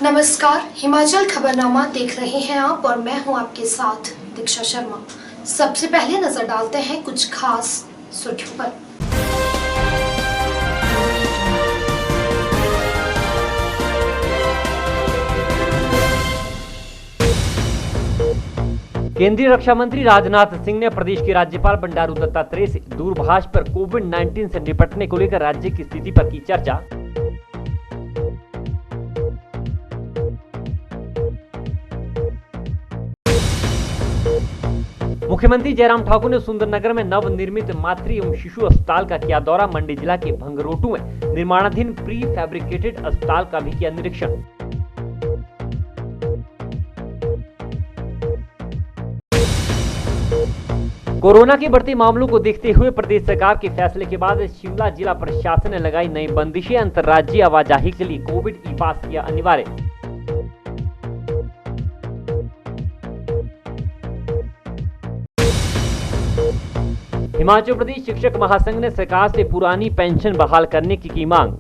नमस्कार, हिमाचल खबरनामा देख रहे हैं आप और मैं हूं आपके साथ दीक्षा शर्मा। सबसे पहले नजर डालते हैं कुछ खास सुर्खियों पर। केंद्रीय रक्षा मंत्री राजनाथ सिंह ने प्रदेश के राज्यपाल बंडारू दत्तात्रेय से दूरभाष पर कोविड-19 से निपटने को लेकर राज्य की स्थिति पर की चर्चा। मुख्यमंत्री जयराम ठाकुर ने सुंदरनगर में नवनिर्मित मातृ एवं शिशु अस्पताल का किया दौरा। मंडी जिला के भंगरोटू में निर्माणाधीन प्री फैब्रिकेटेड अस्पताल का भी किया निरीक्षण। कोरोना के बढ़ते मामलों को देखते हुए प्रदेश सरकार के फैसले के बाद शिमला जिला प्रशासन ने लगाई नई बंदिशें। अंतर्राज्यीय आवाजाही के लिए कोविड ई पास किया अनिवार्य। हिमाचल प्रदेश शिक्षक महासंघ ने सरकार से पुरानी पेंशन बहाल करने की मांग।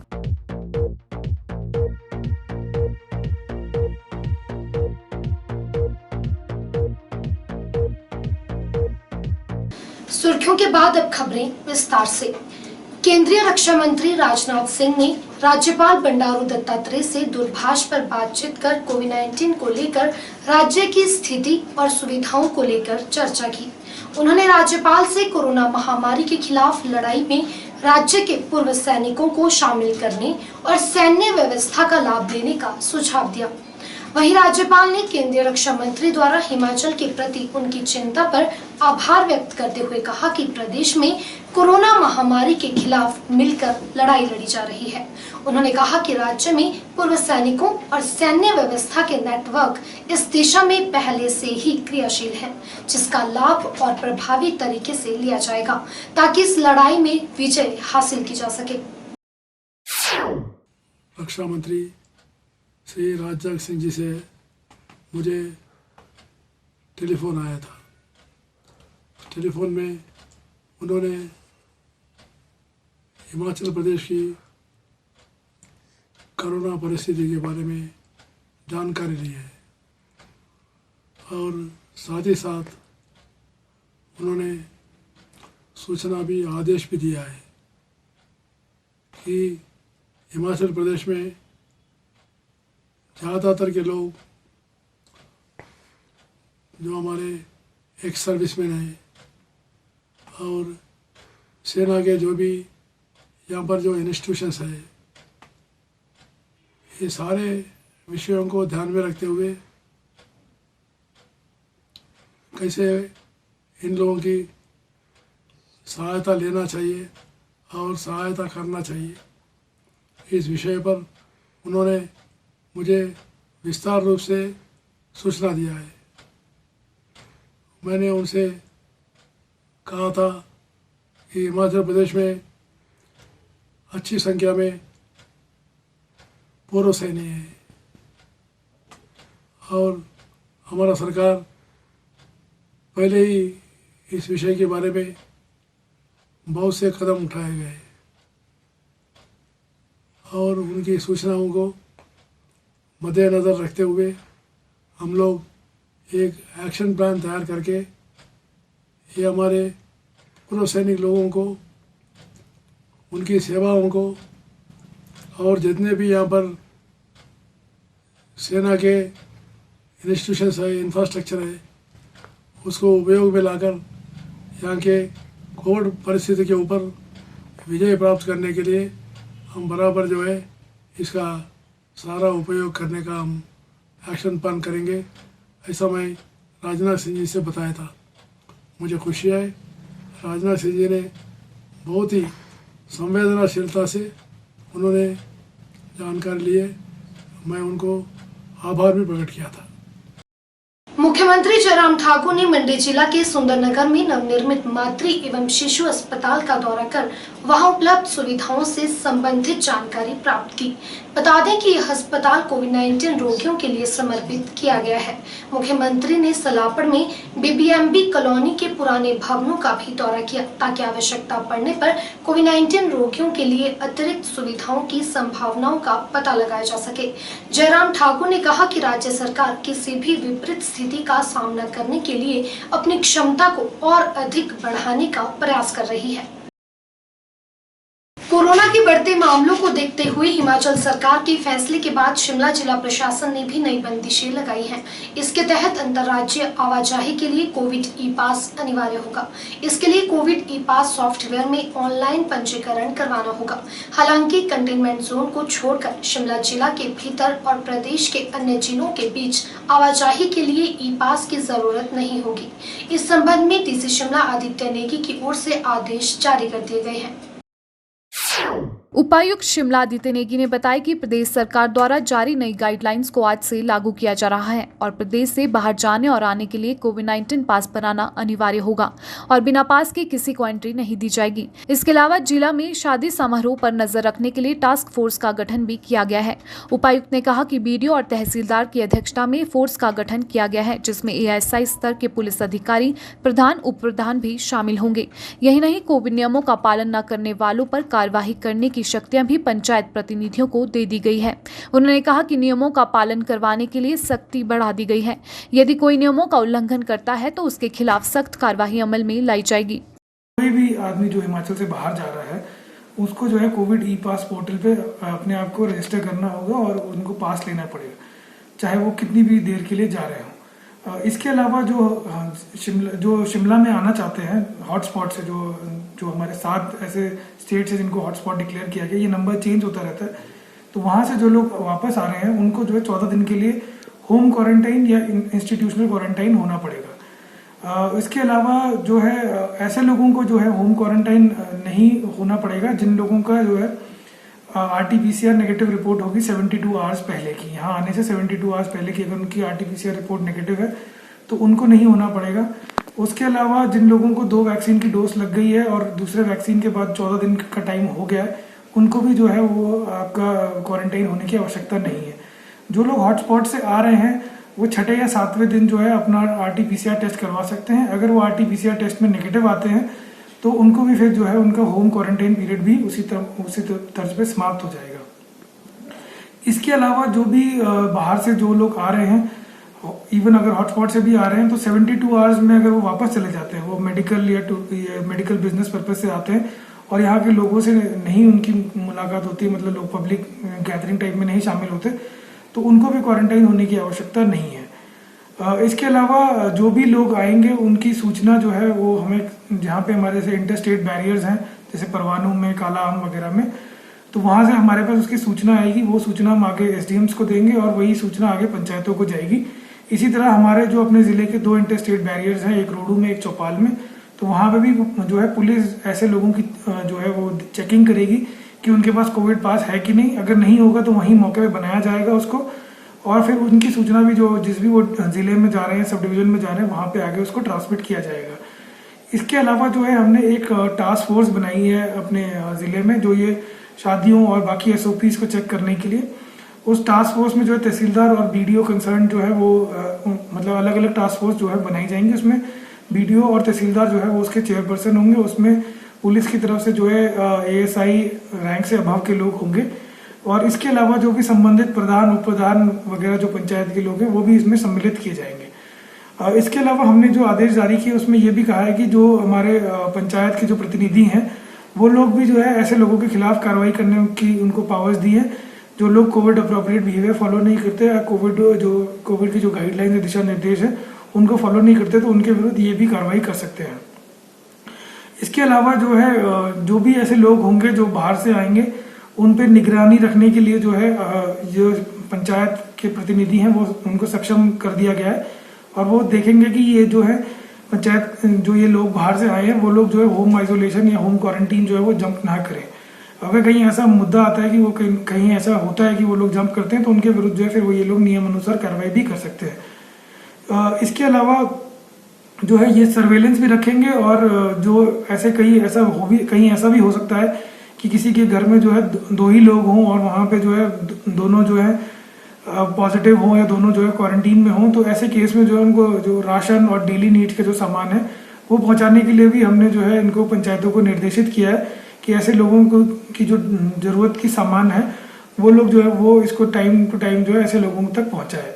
सुर्खियों के बाद अब खबरें विस्तार से। केंद्रीय रक्षा मंत्री राजनाथ सिंह ने राज्यपाल बंडारू दत्तात्रेय से दूरभाष पर बातचीत कर कोविड-19 को लेकर राज्य की स्थिति और सुविधाओं को लेकर चर्चा की। उन्होंने राज्यपाल से कोरोना महामारी के खिलाफ लड़ाई में राज्य के पूर्व सैनिकों को शामिल करने और सैन्य व्यवस्था का लाभ लेने का सुझाव दिया। वहीं राज्यपाल ने केंद्रीय रक्षा मंत्री द्वारा हिमाचल के प्रति उनकी चिंता पर आभार व्यक्त करते हुए कहा कि प्रदेश में कोरोना महामारी के खिलाफ मिलकर लड़ाई लड़ी जा रही है। उन्होंने कहा कि राज्य में पूर्व सैनिकों और सैन्य व्यवस्था के नेटवर्क इस दिशा में पहले से ही क्रियाशील है, जिसका लाभ और प्रभावी तरीके से लिया जाएगा ताकि इस लड़ाई में विजय हासिल की जा सके। रक्षा मंत्री श्री राजनाथ सिंह जी से मुझे टेलीफोन आया था। टेलीफोन में उन्होंने हिमाचल प्रदेश की कोरोना परिस्थिति के बारे में जानकारी ली है और साथ ही साथ उन्होंने सूचना भी आदेश भी दिया है कि हिमाचल प्रदेश में ज़्यादातर के लोग जो हमारे एक्स सर्विसमैन हैं और सेना के जो भी यहाँ पर जो इंस्टीट्यूशंस है, ये सारे विषयों को ध्यान में रखते हुए कैसे इन लोगों की सहायता लेना चाहिए और सहायता करना चाहिए, इस विषय पर उन्होंने मुझे विस्तार रूप से सूचना दिया है। मैंने उनसे कहा था कि हिमाचल प्रदेश में अच्छी संख्या में पूर्व सैनिक हैं और हमारा सरकार पहले ही इस विषय के बारे में बहुत से कदम उठाए गए और उनकी सूचनाओं को मद्देनज़र रखते हुए हम लोग एक एक्शन प्लान तैयार करके ये हमारे पूर्व सैनिक लोगों को, उनकी सेवाओं को और जितने भी यहाँ पर सेना के इंस्टीट्यूशंस है, इंफ्रास्ट्रक्चर है, उसको उपयोग में लाकर यहाँ के कोविड परिस्थिति के ऊपर विजय प्राप्त करने के लिए हम बराबर जो है इसका सारा उपयोग करने का हम एक्शन प्लान करेंगे। ऐसा मैं राजनाथ सिंह जी से बताया था। मुझे खुशी है राजनाथ सिंह जी ने बहुत ही संवेदनशीलता से उन्होंने जानकारी ली है। मैं उनको आभार भी प्रकट किया था। मुख्यमंत्री जयराम ठाकुर ने मंडी जिला के सुंदरनगर में नवनिर्मित मातृ एवं शिशु अस्पताल का दौरा कर वहां उपलब्ध सुविधाओं से संबंधित जानकारी प्राप्त की। बता दें कि यह अस्पताल कोविड-19 रोगियों के लिए समर्पित किया गया है। मुख्यमंत्री ने सलापड़ में बीबीएमबी कॉलोनी के पुराने भवनों का भी दौरा किया ताकि आवश्यकता पड़ने पर कोविड-19 रोगियों के लिए अतिरिक्त सुविधाओं की संभावनाओं का पता लगाया जा सके। जयराम ठाकुर ने कहा कि राज्य सरकार किसी भी विपरीत स्थिति का सामना करने के लिए अपनी क्षमता को और अधिक बढ़ाने का प्रयास कर रही है। कोरोना के बढ़ते मामलों को देखते हुए हिमाचल सरकार के फैसले के बाद शिमला जिला प्रशासन ने भी नई बंदिशें लगाई हैं। इसके तहत अंतर्राज्यीय आवाजाही के लिए कोविड ई पास अनिवार्य होगा। इसके लिए कोविड ई पास सॉफ्टवेयर में ऑनलाइन पंजीकरण करवाना होगा। हालांकि कंटेनमेंट जोन को छोड़कर शिमला जिला के भीतर और प्रदेश के अन्य जिलों के बीच आवाजाही के लिए ई पास की जरूरत नहीं होगी। इस संबंध में डीसी शिमला आदित्य नेगी की ओर से आदेश जारी कर दिए गए हैं। उपायुक्त शिमला आदित्य नेगी ने बताया कि प्रदेश सरकार द्वारा जारी नई गाइडलाइंस को आज से लागू किया जा रहा है और प्रदेश से बाहर जाने और आने के लिए कोविड-19 पास बनाना अनिवार्य होगा और बिना पास के किसी को एंट्री नहीं दी जाएगी। इसके अलावा जिला में शादी समारोह पर नजर रखने के लिए टास्क फोर्स का गठन भी किया गया है। उपायुक्त ने कहा कि बीडीओ और तहसीलदार की अध्यक्षता में फोर्स का गठन किया गया है, जिसमें एएसआई स्तर के पुलिस अधिकारी, प्रधान, उप प्रधान भी शामिल होंगे। यही नहीं, कोविड नियमों का पालन न करने वालों पर कार्यवाही करने की शक्तियां भी पंचायत प्रतिनिधियों को दे दी गई है। उन्होंने कहा कि नियमों का पालन करवाने के लिए सख्ती बढ़ा दी गई है। यदि कोई नियमों का उल्लंघन करता है तो उसके खिलाफ सख्त कार्रवाई अमल में लाई जाएगी। कोई भी आदमी जो हिमाचल से बाहर जा रहा है उसको जो है कोविड ई पास पोर्टल पे अपने आप को रजिस्टर करना होगा और उनको पास लेना पड़ेगा, चाहे वो कितनी भी देर के लिए जा रहे हो। इसके अलावा जो शिमला में आना चाहते हैं हॉटस्पॉट से, जो हमारे 7 ऐसे स्टेट्स हैं जिनको हॉटस्पॉट डिक्लेयर किया गया, ये नंबर चेंज होता रहता है, तो वहाँ से जो लोग वापस आ रहे हैं उनको जो है 14 दिन के लिए होम क्वारंटाइन या इंस्टीट्यूशनल क्वारंटाइन होना पड़ेगा। इसके अलावा जो है ऐसे लोगों को जो है होम क्वारंटाइन नहीं होना पड़ेगा जिन लोगों का जो है RT-PCR नेगेटिव रिपोर्ट होगी 72 आवर्स पहले की। यहाँ आने से 72 आवर्स पहले की अगर उनकी RT-PCR रिपोर्ट नेगेटिव है तो उनको नहीं होना पड़ेगा। उसके अलावा जिन लोगों को 2 वैक्सीन की डोज लग गई है और दूसरे वैक्सीन के बाद 14 दिन का टाइम हो गया है, उनको भी जो है वो आपका क्वारंटाइन होने की आवश्यकता नहीं है। जो लोग हॉटस्पॉट से आ रहे हैं वो 6 या 7वें दिन जो है अपना RT-PCR टेस्ट करवा सकते हैं। अगर वो RT-PCR टेस्ट में नेगेटिव आते हैं तो उनको भी फिर जो है उनका होम क्वारंटाइन पीरियड भी उसी तर्ज पे समाप्त हो जाएगा। इसके अलावा जो भी बाहर से जो लोग आ रहे हैं, इवन अगर हॉटस्पॉट से भी आ रहे हैं, तो 72 आवर्स में अगर वो वापस चले जाते हैं, वो मेडिकल या मेडिकल बिजनेस पर्पज से आते हैं और यहाँ के लोगों से नहीं उनकी मुलाकात होती, मतलब लोग पब्लिक गैदरिंग टाइप में नहीं शामिल होते, तो उनको भी क्वारंटाइन होने की आवश्यकता नहीं है। इसके अलावा जो भी लोग आएंगे उनकी सूचना जो है वो हमें, जहाँ पे हमारे जैसे इंटर स्टेट बैरियर्स हैं जैसे परवाणू में, काला आम वगैरह में, तो वहाँ से हमारे पास उसकी सूचना आएगी। वो सूचना हम आगे SDMs को देंगे और वही सूचना आगे पंचायतों को जाएगी। इसी तरह हमारे जो अपने ज़िले के 2 इंटर स्टेट बैरियर्स हैं, एक रोडू में, एक चौपाल में, तो वहाँ पे भी जो है पुलिस ऐसे लोगों की जो है वो चेकिंग करेगी कि उनके पास कोविड पास है कि नहीं। अगर नहीं होगा तो वहीं मौके पे बनाया जाएगा उसको, और फिर उनकी सूचना भी जो जिस भी वो ज़िले में जा रहे हैं, सब डिवीजन में जा रहे हैं, वहाँ पे आगे उसको ट्रांसमिट किया जाएगा। इसके अलावा जो है हमने एक टास्क फोर्स बनाई है अपने ज़िले में, जो ये शादियों और बाकी SOPs को चेक करने के लिए। उस टास्क फोर्स में जो है तहसीलदार और BDO कंसर्न जो है वो मतलब अलग अलग टास्क फोर्स जो है बनाई जाएंगी। उसमें BDO और तहसीलदार जो है वो उसके चेयरपर्सन होंगे। उसमें पुलिस की तरफ से जो है ASI रैंक से अभाव के लोग होंगे, और इसके अलावा जो भी संबंधित प्रधान, उप प्रधान वगैरह जो पंचायत के लोग हैं वो भी इसमें सम्मिलित किए जाएंगे। इसके अलावा हमने जो आदेश जारी किए उसमें ये भी कहा है कि जो हमारे पंचायत के जो प्रतिनिधि हैं वो लोग भी जो है ऐसे लोगों के खिलाफ कार्रवाई करने की उनको पावर्स दी है। जो लोग कोविड अप्रोप्रिएट बिहेवियर फॉलो नहीं करते या कोविड की जो गाइडलाइन है, दिशा निर्देश है, उनको फॉलो नहीं करते, तो उनके विरुद्ध ये भी कार्रवाई कर सकते हैं। इसके अलावा जो है जो भी ऐसे लोग होंगे जो बाहर से आएंगे उन पे निगरानी रखने के लिए जो है जो पंचायत के प्रतिनिधि हैं वो उनको सक्षम कर दिया गया है, और वो देखेंगे कि ये जो है पंचायत जो ये लोग बाहर से आए हैं वो लोग जो है होम आइसोलेशन या होम क्वारंटीन जो है वो जंप ना करें। अगर कहीं ऐसा मुद्दा आता है कि वो कहीं ऐसा होता है कि वो लोग जंप करते हैं तो उनके विरुद्ध जो है फिर वो ये लोग नियम अनुसार कार्रवाई भी कर सकते हैं। इसके अलावा जो है ये सर्वेलेंस भी रखेंगे, और जो ऐसे कहीं ऐसा भी हो सकता है कि किसी के घर में जो है दो ही लोग हों और वहाँ पे जो है दोनों जो है पॉजिटिव हों या दोनों जो है क्वारंटीन में हों, तो ऐसे केस में जो है उनको जो राशन और डेली नीड्स के जो सामान है वो पहुँचाने के लिए भी हमने जो है इनको पंचायतों को निर्देशित किया है कि ऐसे लोगों को की जो ज़रूरत की सामान है वो लोग जो है वो इसको टाइम टू टाइम जो है ऐसे लोगों तक पहुँचाए।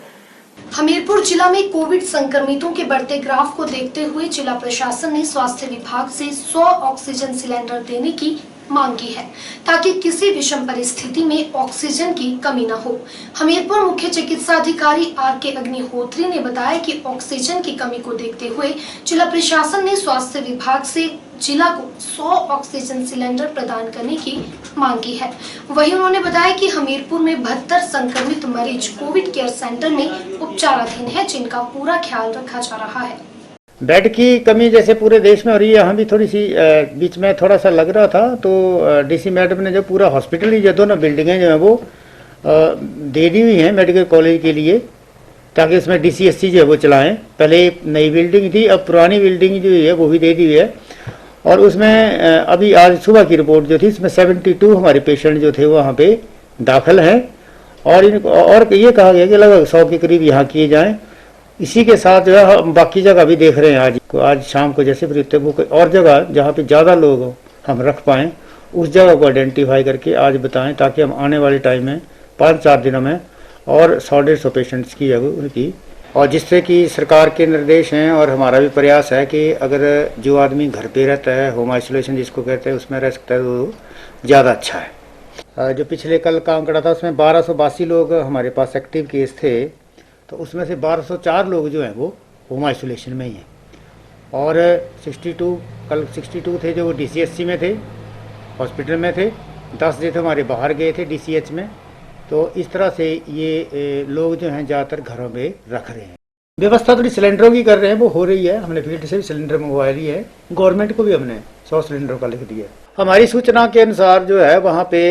हमीरपुर जिला में कोविड संक्रमितों के बढ़ते ग्राफ को देखते हुए जिला प्रशासन ने स्वास्थ्य विभाग से 100 ऑक्सीजन सिलेंडर देने की मांग की है ताकि किसी विषम परिस्थिति में ऑक्सीजन की कमी न हो। हमीरपुर मुख्य चिकित्सा अधिकारी आर.के. अग्निहोत्री ने बताया कि ऑक्सीजन की कमी को देखते हुए जिला प्रशासन ने स्वास्थ्य विभाग से जिला को 100 ऑक्सीजन सिलेंडर प्रदान करने की मांग की है। वहीं उन्होंने बताया कि हमीरपुर में 72 संक्रमित मरीज कोविड केयर सेंटर में उपचाराधीन है, जिनका पूरा ख्याल रखा जा रहा है। बेड की कमी जैसे पूरे देश में हो रही है, यहाँ भी थोड़ी सी बीच में थोड़ा सा लग रहा था, तो डीसी मैडम ने जो पूरा हॉस्पिटल ही जो दोनों बिल्डिंगें जो है वो दे दी हुई हैं मेडिकल कॉलेज के लिए, ताकि उसमें DCSC जो है वो चलाएं। पहले नई बिल्डिंग थी, अब पुरानी बिल्डिंग जो है वो भी दे दी हुई है। और उसमें अभी आज सुबह की रिपोर्ट जो थी इसमें 72 हमारे पेशेंट जो थे वहाँ पे दाखिल हैं और ये कहा गया कि लगभग 100 के करीब यहाँ किए जाएँ। इसी के साथ जो है हम बाकी जगह भी देख रहे हैं। आज शाम को जैसे फिर वो और जगह जहाँ पे ज़्यादा लोग हम रख पाएँ उस जगह को आइडेंटिफाई करके आज बताएं, ताकि हम आने वाले टाइम में 5-4 दिनों में और 100-150 पेशेंट्स की है उनकी, और जिससे कि सरकार के निर्देश हैं और हमारा भी प्रयास है कि अगर जो आदमी घर पे रहता है, होम आइसोलेशन जिसको कहते हैं, उसमें रह सकता है तो ज़्यादा अच्छा है। जो पिछले कल का आंकड़ा था उसमें 1282 लोग हमारे पास एक्टिव केस थे, तो उसमें से 1204 लोग जो हैं वो होम आइसोलेशन में ही हैं और 62 थे जो वो DCSC में थे, हॉस्पिटल में थे, 10 जो थे हमारे बाहर गए थे DCH में। तो इस तरह से ये लोग जो हैं ज़्यादातर घरों में रख रहे हैं। व्यवस्था थोड़ी सिलेंडरों की कर रहे हैं, वो हो रही है। हमने फील्ड से भी सिलेंडर मंगवा ली है, गवर्नमेंट को भी हमने 100 सिलेंडरों का लिख दिया। हमारी सूचना के अनुसार जो है वहाँ पे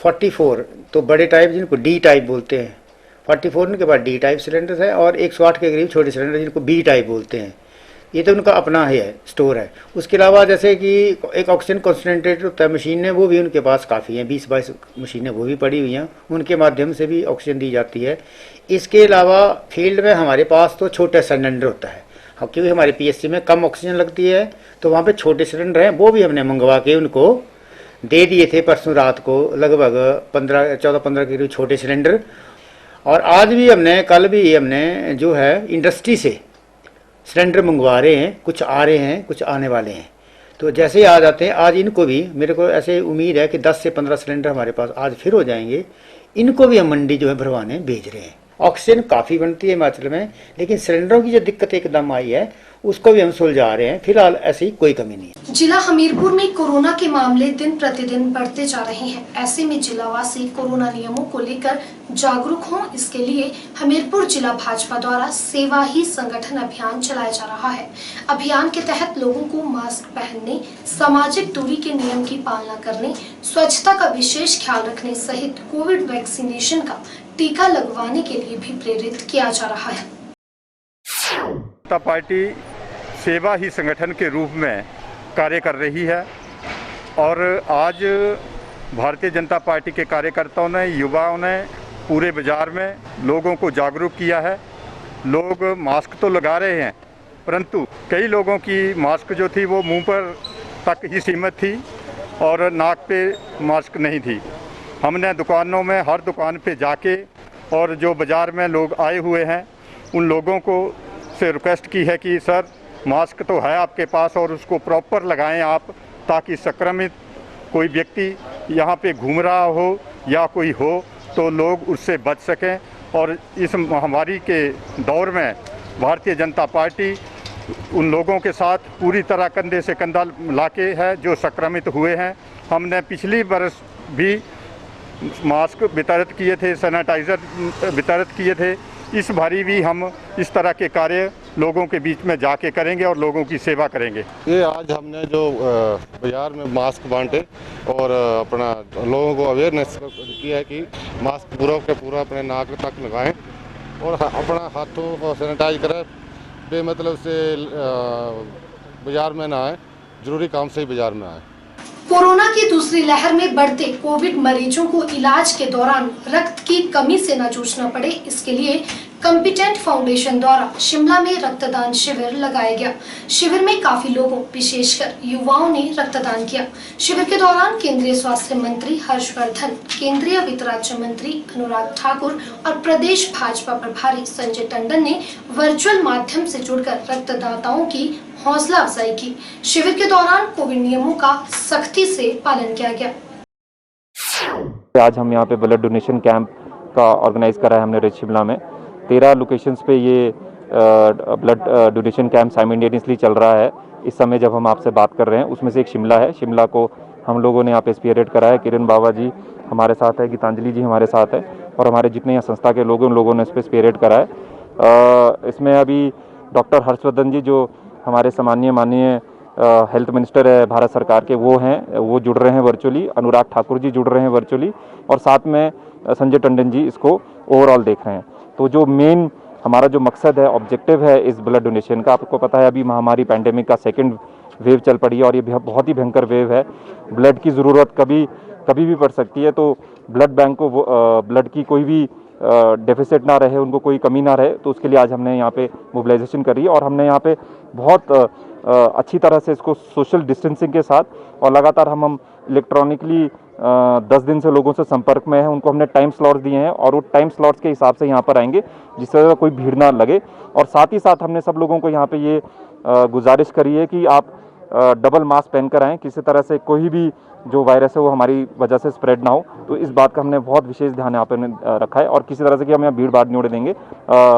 44 तो बड़े टाइप जिनको D टाइप बोलते हैं, 44 के बाद D टाइप सिलेंडर है और 108 के करीब छोटे सिलेंडर जिनको B टाइप बोलते हैं। ये तो उनका अपना ही है, स्टोर है। उसके अलावा जैसे कि एक ऑक्सीजन कॉन्सनट्रेटर होता है मशीनें, वो भी उनके पास काफ़ी हैं, 20-22 मशीनें वो भी पड़ी हुई हैं, उनके माध्यम से भी ऑक्सीजन दी जाती है। इसके अलावा फील्ड में हमारे पास तो छोटा सिलेंडर होता है, क्योंकि हमारे PSC में कम ऑक्सीजन लगती है, तो वहाँ पर छोटे सिलेंडर हैं, वो भी हमने मंगवा के उनको दे दिए थे परसों रात को, लगभग 14-15 के करीब छोटे सिलेंडर। और आज भी हमने, कल भी हमने जो है इंडस्ट्री से सिलेंडर मंगवा रहे हैं, कुछ आ रहे हैं, कुछ आने वाले हैं। तो जैसे ही आ जाते हैं, आज इनको भी, मेरे को ऐसे उम्मीद है कि 10 से 15 सिलेंडर हमारे पास आज फिर हो जाएंगे। इनको भी हम मंडी जो है भरवाने भेज रहे हैं। ऑक्सीजन काफ़ी बनती है हिमाचल में, लेकिन सिलेंडरों की जो दिक्कत एकदम आई है उसको भी हम सुलझा रहे हैं। फिलहाल ऐसी कोई कमी नहीं है। जिला हमीरपुर में कोरोना के मामले दिन प्रतिदिन बढ़ते जा रहे हैं। ऐसे में जिलावासी कोरोना नियमों को लेकर जागरूक हों, इसके लिए हमीरपुर जिला भाजपा द्वारा सेवा ही संगठन अभियान चलाया जा रहा है। अभियान के तहत लोगों को मास्क पहनने, सामाजिक दूरी के नियम की पालना करने, स्वच्छता का विशेष ख्याल रखने सहित कोविड वैक्सीनेशन का टीका लगवाने के लिए भी प्रेरित किया जा रहा है। जनता पार्टी सेवा ही संगठन के रूप में कार्य कर रही है और आज भारतीय जनता पार्टी के कार्यकर्ताओं ने, युवाओं ने पूरे बाज़ार में लोगों को जागरूक किया है। लोग मास्क तो लगा रहे हैं, परंतु कई लोगों की मास्क जो थी वो मुंह पर तक ही सीमित थी और नाक पे मास्क नहीं थी। हमने दुकानों में, हर दुकान पे जाके और जो बाज़ार में लोग आए हुए हैं उन लोगों को से रिक्वेस्ट की है कि सर मास्क तो है आपके पास और उसको प्रॉपर लगाएं आप, ताकि संक्रमित कोई व्यक्ति यहाँ पे घूम रहा हो या कोई हो तो लोग उससे बच सकें। और इस महामारी के दौर में भारतीय जनता पार्टी उन लोगों के साथ पूरी तरह कंधे से कंधा लाके है जो संक्रमित हुए हैं। हमने पिछली बरस भी मास्क वितरित किए थे, सैनिटाइज़र वितरित किए थे। इस बारी भी हम इस तरह के कार्य लोगों के बीच में जाके करेंगे और लोगों की सेवा करेंगे। ये आज हमने जो बाज़ार में मास्क बांटे और अपना लोगों को अवेयरनेस किया है कि मास्क पूरा के पूरा अपने नाक तक लगाएं और अपना हाथों को सैनिटाइज करें, बेमतलब से बाज़ार में ना आए, ज़रूरी काम से ही बाज़ार में आए। कोरोना की दूसरी लहर में बढ़ते कोविड मरीजों को इलाज के दौरान रक्त की कमी से न जूझना पड़े, इसके लिए कॉम्पिटेंट फाउंडेशन द्वारा शिमला में रक्तदान शिविर लगाया गया। शिविर में काफी लोगों, विशेषकर युवाओं ने रक्तदान किया। शिविर के दौरान केंद्रीय स्वास्थ्य मंत्री हर्षवर्धन, केंद्रीय वित्त राज्य मंत्री अनुराग ठाकुर और प्रदेश भाजपा प्रभारी संजय टंडन ने वर्चुअल माध्यम से जुड़कर रक्तदाताओं की हौसला अफजाई की। शिविर के दौरान कोविड नियमों का सख्ती से पालन किया गया। आज हम यहाँ पे ब्लड डोनेशन कैंप का ऑर्गेनाइज करा है हमने शिमला में। 13 लोकेशंस पे ये ब्लड डोनेशन कैंप साइमल्टेनियसली चल रहा है। इस समय जब हम आपसे बात कर रहे हैं उसमें से एक शिमला है। शिमला को हम लोगों ने यहाँ पे स्पीयरहेड करा है। किरण बाबा जी हमारे साथ है, गीतांजलि जी हमारे साथ है और हमारे जितने यहाँ संस्था के लोग हैं उन लोगों ने इस पर स्पीयरहेड करा है। इसमें अभी डॉक्टर हर्षवर्धन जी जो हमारे माननीय हेल्थ मिनिस्टर है भारत सरकार के, वो जुड़ रहे हैं वर्चुअली। अनुराग ठाकुर जी जुड़ रहे हैं वर्चुअली और साथ में संजय टंडन जी इसको ओवरऑल देख रहे हैं। तो जो मेन हमारा जो मकसद है, ऑब्जेक्टिव है इस ब्लड डोनेशन का, आपको पता है अभी महामारी पैंडेमिक का सेकंड वेव चल पड़ी है और ये बहुत ही भयंकर वेव है। ब्लड की ज़रूरत कभी भी पड़ सकती है। तो ब्लड बैंक को ब्लड की कोई भी डेफिसिट ना रहे, उनको कोई कमी ना रहे, तो उसके लिए आज हमने यहाँ पे मोबिलाइजेशन करी और हमने यहाँ पे बहुत अच्छी तरह से इसको सोशल डिस्टेंसिंग के साथ और लगातार हम इलेक्ट्रॉनिकली 10 दिन से लोगों से संपर्क में हैं। उनको हमने टाइम स्लॉट्स दिए हैं और वो टाइम स्लॉट्स के हिसाब से यहाँ पर आएंगे जिससे कोई भीड़ ना लगे। और साथ ही साथ हमने सब लोगों को यहाँ पे ये गुजारिश करी है कि आप डबल मास्क पहनकर आएँ, किसी तरह से कोई भी जो वायरस है वो हमारी वजह से स्प्रेड ना हो। तो इस बात का हमने बहुत विशेष ध्यान यहाँ पर रखा है और किसी तरह से कि हम यहाँ भीड़ भाड़ नहीं उड़ने देंगे।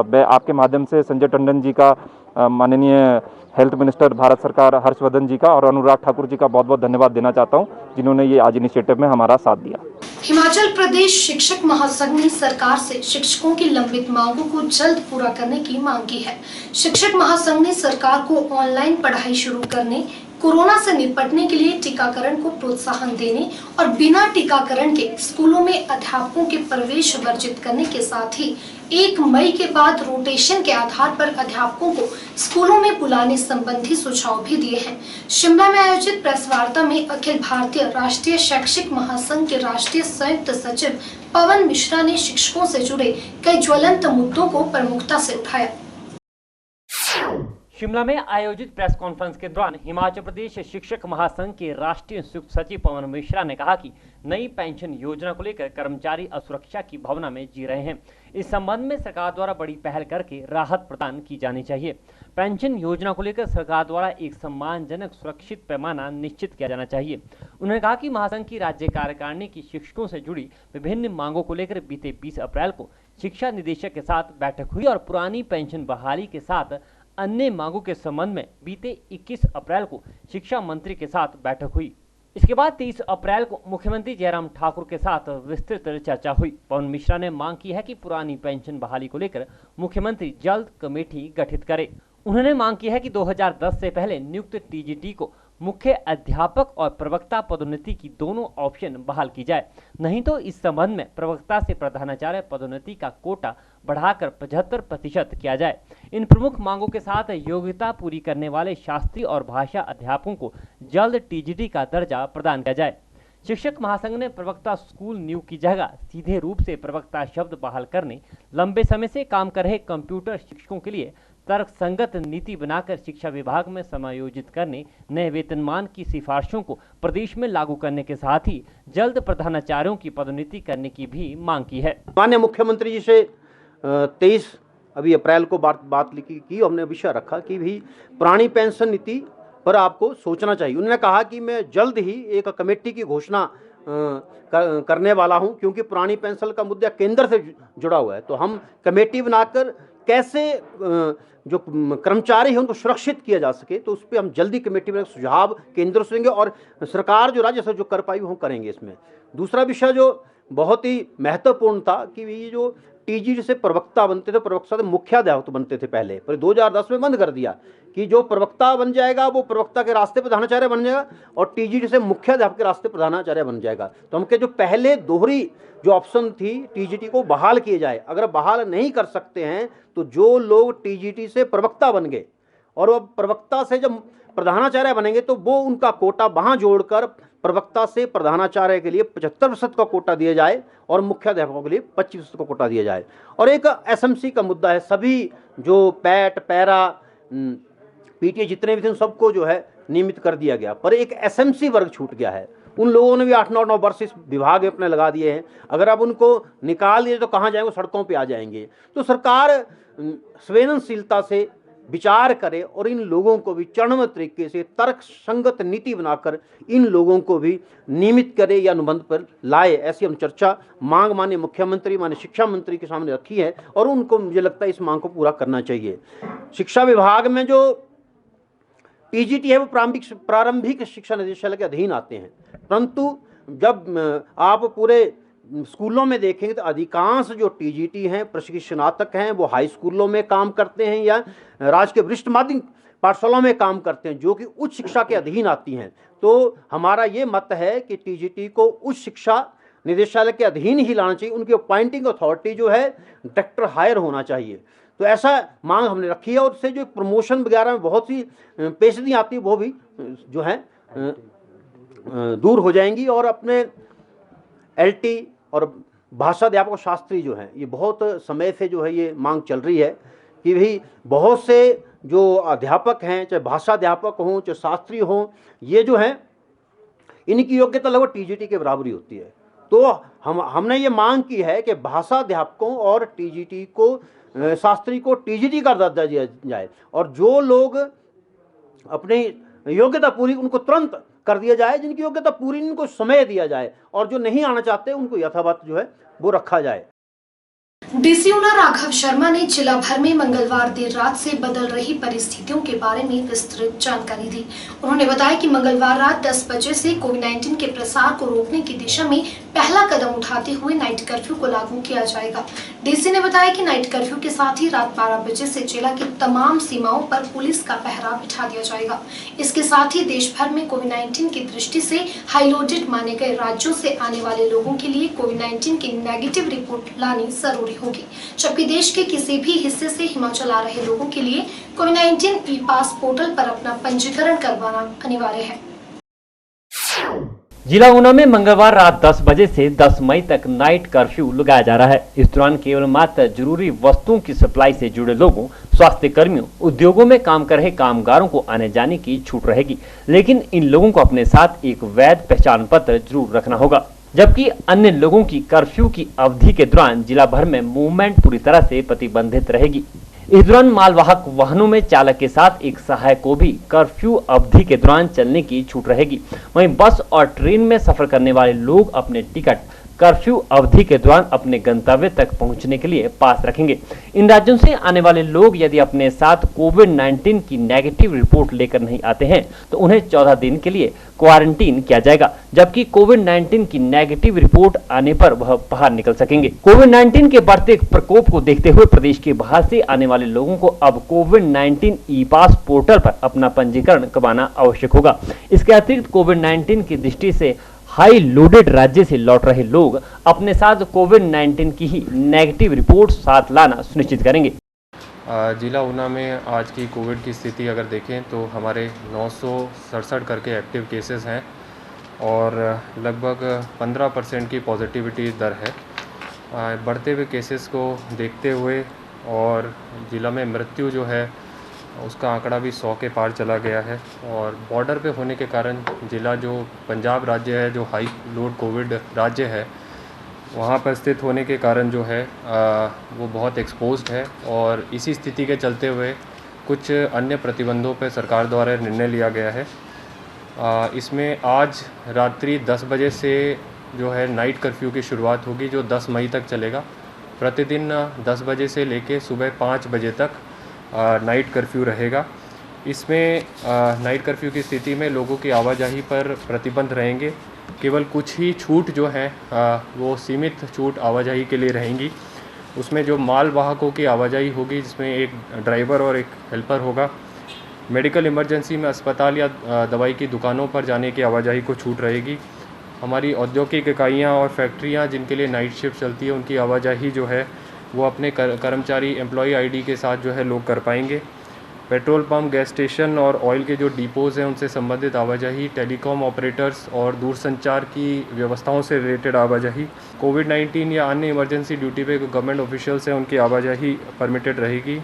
मैं आपके माध्यम से संजय टंडन जी का, माननीय हेल्थ मिनिस्टर भारत सरकार हर्षवर्धन जी का और अनुराग ठाकुर जी का बहुत बहुत धन्यवाद देना चाहता हूं, जिन्होंने ये आज इनिशिएटिव में हमारा साथ दिया। हिमाचल प्रदेश शिक्षक महासंघ ने सरकार से शिक्षकों की लंबित मांगों को जल्द पूरा करने की मांग की है। शिक्षक महासंघ ने सरकार को ऑनलाइन पढ़ाई शुरू करने, कोरोना से निपटने के लिए टीकाकरण को प्रोत्साहन देने और बिना टीकाकरण के स्कूलों में अध्यापकों के प्रवेश वर्जित करने के साथ ही 1 मई के बाद रोटेशन के आधार पर अध्यापकों को स्कूलों में बुलाने संबंधी सुझाव भी दिए हैं। शिमला में आयोजित प्रेस वार्ता में अखिल भारतीय राष्ट्रीय शैक्षिक महासंघ के राष्ट्रीय संयुक्त सचिव पवन मिश्रा ने शिक्षकों से जुड़े कई ज्वलंत मुद्दों को प्रमुखता से उठाया। शिमला में आयोजित प्रेस कॉन्फ्रेंस के दौरान हिमाचल प्रदेश शिक्षक महासंघ के राष्ट्रीय संयुक्त सचिव पवन मिश्रा ने कहा कि नई पेंशन योजना को लेकर कर्मचारी असुरक्षा की भावना में जी रहे हैं। इस संबंध में सरकार द्वारा बड़ी पहल करके राहत प्रदान की जानी चाहिए। पेंशन योजना को लेकर सरकार द्वारा एक सम्मानजनक सुरक्षित पैमाना निश्चित किया जाना चाहिए। उन्होंने कहा कि महासंघ की राज्य कार्यकारिणी की शिक्षकों से जुड़ी विभिन्न मांगों को लेकर बीते 20 अप्रैल को शिक्षा निदेशक के साथ बैठक हुई और पुरानी पेंशन बहाली के साथ अन्य मांगों के संबंध में बीते 21 अप्रैल को शिक्षा मंत्री के साथ बैठक हुई। इसके बाद 23 अप्रैल को मुख्यमंत्री जयराम ठाकुर के साथ विस्तृत चर्चा हुई। पवन मिश्रा ने मांग की है कि पुरानी पेंशन बहाली को लेकर मुख्यमंत्री जल्द कमेटी गठित करे। उन्होंने मांग की है कि 2010 से पहले नियुक्त टीजीटी को मुख्य अध्यापक और प्रवक्ता पदोन्नति की दोनों ऑप्शन बहाल की जाए, नहीं तो इस संबंध में प्रवक्ता से प्रधानाचार्य पदोन्नति का कोटा बढ़ाकर 75% किया जाए। इन प्रमुख मांगों के साथ योग्यता पूरी करने वाले शास्त्रीय और भाषा अध्यापकों को जल्द टीजीटी का दर्जा प्रदान किया जाए। शिक्षक महासंघ ने प्रवक्ता स्कूल नियुक्त की जगह सीधे रूप से प्रवक्ता शब्द बहाल करने, लंबे समय से काम कर रहे कंप्यूटर शिक्षकों के लिए तर्कसंगत नीति बनाकर शिक्षा विभाग में समायोजित करने, नए वेतनमान की सिफारिशों को प्रदेश में लागू करने के साथ ही जल्द प्रधानाचार्यों की पदोन्नति करने की भी मांग की है। माननीय मुख्यमंत्री जी से 23 अभी अप्रैल को बात लिखी की, हमने विषय रखा कि भी पुरानी पेंशन नीति पर आपको सोचना चाहिए। उन्होंने कहा कि मैं जल्द ही एक कमेटी की घोषणा करने वाला हूं, क्योंकि पुरानी पेंशन का मुद्दा केंद्र से जुड़ा हुआ है। तो हम कमेटी बनाकर कैसे जो कर्मचारी हैं उनको सुरक्षित किया जा सके, तो उस पर हम जल्दी कमेटी में सुझाव केंद्र से देंगे और सरकार जो राज्य से जो कर पाई वो हम करेंगे। इसमें दूसरा विषय जो बहुत ही महत्वपूर्ण था कि ये जो टीजीटी से प्रवक्ता बनते थे, प्रवक्ता से मुख्याध्यापक बनते थे पहले, पर 2010 में बंद कर दिया कि जो प्रवक्ता बन जाएगा वो प्रवक्ता के रास्ते प्रधानाचार्य बन जाएगा और टीजीटी से मुख्याध्यापक के रास्ते प्रधानाचार्य बन जाएगा। तो हमके जो पहले दोहरी जो ऑप्शन थी टीजीटी को बहाल किए जाए। अगर बहाल नहीं कर सकते हैं तो जो लोग टीजीटी से प्रवक्ता बन गए और वो प्रवक्ता से जब प्रधानाचार्य बनेंगे तो वो उनका कोटा वहाँ जोड़कर प्रवक्ता से प्रधानाचार्य के लिए 75% का कोटा दिया जाए और मुख्याध्यापकों के लिए 25% का कोटा दिया जाए। और एक एसएमसी का मुद्दा है, सभी जो पैट पैरा पीटीए जितने भी थे उन सबको जो है नियमित कर दिया गया, पर एक एसएमसी वर्ग छूट गया है। उन लोगों ने भी 8-9 वर्ष इस विभाग में अपने लगा दिए हैं, अगर आप उनको निकाल दिए तो कहाँ जाएंगे, सड़कों पे आ जाएंगे। तो सरकार संवेदनशीलता से विचार करे और इन लोगों को भी चरणबद्ध तरीके से तर्क संगत नीति बनाकर इन लोगों को भी नियमित करे या अनुबंध पर लाए, ऐसी हम चर्चा मांग माननीय मुख्यमंत्री माननीय शिक्षा मंत्री के सामने रखी है और उनको मुझे लगता है इस मांग को पूरा करना चाहिए। शिक्षा विभाग में जो टीजीटी है वो प्रारंभिक शिक्षा निदेशालय के अधीन आते हैं, परंतु जब आप पूरे स्कूलों में देखेंगे तो अधिकांश जो टीजीटी हैं प्रशिक्षणात्मक हैं वो हाई स्कूलों में काम करते हैं या राजकीय वरिष्ठ माध्यमिक पाठशालाओं में काम करते हैं जो कि उच्च शिक्षा के अधीन आती हैं। तो हमारा ये मत है कि टीजीटी को उच्च शिक्षा निदेशालय के अधीन ही लाना चाहिए, उनकी अपॉइंटिंग अथॉरिटी जो है डायरेक्टर हायर होना चाहिए। तो ऐसा मांग हमने रखी है और उससे जो प्रमोशन वगैरह में बहुत सी पेशगी आती है वो भी जो है दूर हो जाएंगी। और अपने एलटी और भाषा अध्यापक शास्त्री जो हैं ये बहुत समय से जो है ये मांग चल रही है कि भाई बहुत से जो अध्यापक हैं, चाहे भाषा अध्यापक हों चाहे शास्त्री हों, ये जो हैं इनकी योग्यता लगभग टीजीटी के बराबरी होती है। तो हमने ये मांग की है कि भाषा अध्यापकों और टीजीटी को शास्त्री को टीजीटी का दर्जा दिया जाए और जो लोग अपनी योग्यता पूरी उनको तुरंत कर दिया जाए, जिनकी योग्यता पूरी उनको समय दिया जाए और जो नहीं आना चाहते उनको यथावत जो है वो रखा जाए। डीसी ऊना राघव शर्मा ने जिला भर में मंगलवार देर रात से बदल रही परिस्थितियों के बारे में विस्तृत जानकारी दी। उन्होंने बताया कि मंगलवार रात 10 बजे से कोविड-19 के प्रसार को रोकने की दिशा में पहला कदम उठाते हुए नाइट कर्फ्यू को लागू किया जाएगा। डीसी ने बताया कि नाइट कर्फ्यू के साथ ही रात 12 बजे से जिला की तमाम सीमाओं पर पुलिस का पहरा बिठा दिया जाएगा। इसके साथ ही देश भर में कोविड-19 की दृष्टि से हाई लोडेड माने गए राज्यों से आने वाले लोगों के लिए कोविड-19 की नेगेटिव रिपोर्ट लानी जरूरी होगी, जबकि देश के किसी भी हिस्से से हिमाचल आ रहे लोगों के लिए कोविड-19 ई पास पोर्टल पर अपना पंजीकरण करवाना अनिवार्य है। जिला ऊना में मंगलवार रात 10 बजे से 10 मई तक नाइट कर्फ्यू लगाया जा रहा है। इस दौरान केवल मात्र जरूरी वस्तुओं की सप्लाई से जुड़े लोगों, स्वास्थ्य कर्मियों, उद्योगों में काम कर रहे कामगारों को आने जाने की छूट रहेगी, लेकिन इन लोगों को अपने साथ एक वैध पहचान पत्र जरूर रखना होगा। जबकि अन्य लोगों की कर्फ्यू की अवधि के दौरान जिला भर में मूवमेंट पूरी तरह से प्रतिबंधित रहेगी। इस दौरान मालवाहक वाहनों में चालक के साथ एक सहायक को भी कर्फ्यू अवधि के दौरान चलने की छूट रहेगी। वहीं बस और ट्रेन में सफर करने वाले लोग अपने टिकट कर्फ्यू अवधि के दौरान अपने गंतव्य तक पहुंचने के लिए पास रखेंगे। इन राज्यों से आने वाले लोग यदि अपने साथ कोविड-19 की नेगेटिव रिपोर्ट लेकर नहीं आते हैं तो उन्हें 14 दिन के लिए क्वारंटीन किया जाएगा, जबकि कोविड-19 की नेगेटिव रिपोर्ट आने पर वह बाहर निकल सकेंगे। कोविड-19 के बढ़ते प्रकोप को देखते हुए प्रदेश के बाहर से आने वाले लोगों को अब कोविड-19 ई पास पोर्टल पर अपना पंजीकरण करवाना आवश्यक होगा। इसके अतिरिक्त कोविड-19 की दृष्टि से हाई लोडेड राज्य से लौट रहे लोग अपने साथ कोविड-19 की ही नेगेटिव रिपोर्ट साथ लाना सुनिश्चित करेंगे। जिला ऊना में आज की कोविड की स्थिति अगर देखें तो हमारे 967 करके एक्टिव केसेस हैं और लगभग 15% की पॉजिटिविटी दर है। बढ़ते हुए केसेस को देखते हुए और जिला में मृत्यु जो है उसका आंकड़ा भी 100 के पार चला गया है और बॉर्डर पे होने के कारण जिला जो पंजाब राज्य है, जो हाई लोड कोविड राज्य है, वहाँ पर स्थित होने के कारण जो है वो बहुत एक्सपोज्ड है और इसी स्थिति के चलते हुए कुछ अन्य प्रतिबंधों पर सरकार द्वारा निर्णय लिया गया है। इसमें आज रात्रि 10 बजे से जो है नाइट कर्फ्यू की शुरुआत होगी जो 10 मई तक चलेगा। प्रतिदिन 10 बजे से लेके सुबह 5 बजे तक नाइट कर्फ्यू रहेगा। इसमें नाइट कर्फ्यू की स्थिति में लोगों की आवाजाही पर प्रतिबंध रहेंगे। केवल कुछ ही छूट जो है वो सीमित छूट आवाजाही के लिए रहेंगी। उसमें जो माल वाहकों की आवाजाही होगी जिसमें एक ड्राइवर और एक हेल्पर होगा। मेडिकल इमरजेंसी में अस्पताल या दवाई की दुकानों पर जाने की आवाजाही को छूट रहेगी। हमारी औद्योगिक इकाइयाँ और फैक्ट्रियाँ जिनके लिए नाइट शिफ्ट चलती है उनकी आवाजाही जो है वो अपने कर्मचारी एम्प्लॉई आईडी के साथ जो है लोग कर पाएंगे। पेट्रोल पंप, गैस स्टेशन और ऑयल के जो डिपोज़ हैं उनसे संबंधित आवाजाही, टेलीकॉम ऑपरेटर्स और दूरसंचार की व्यवस्थाओं से रिलेटेड आवाजाही, कोविड-19 या अन्य इमरजेंसी ड्यूटी पे गवर्नमेंट ऑफिशियल्स हैं उनकी आवाजाही परमिटेड रहेगी।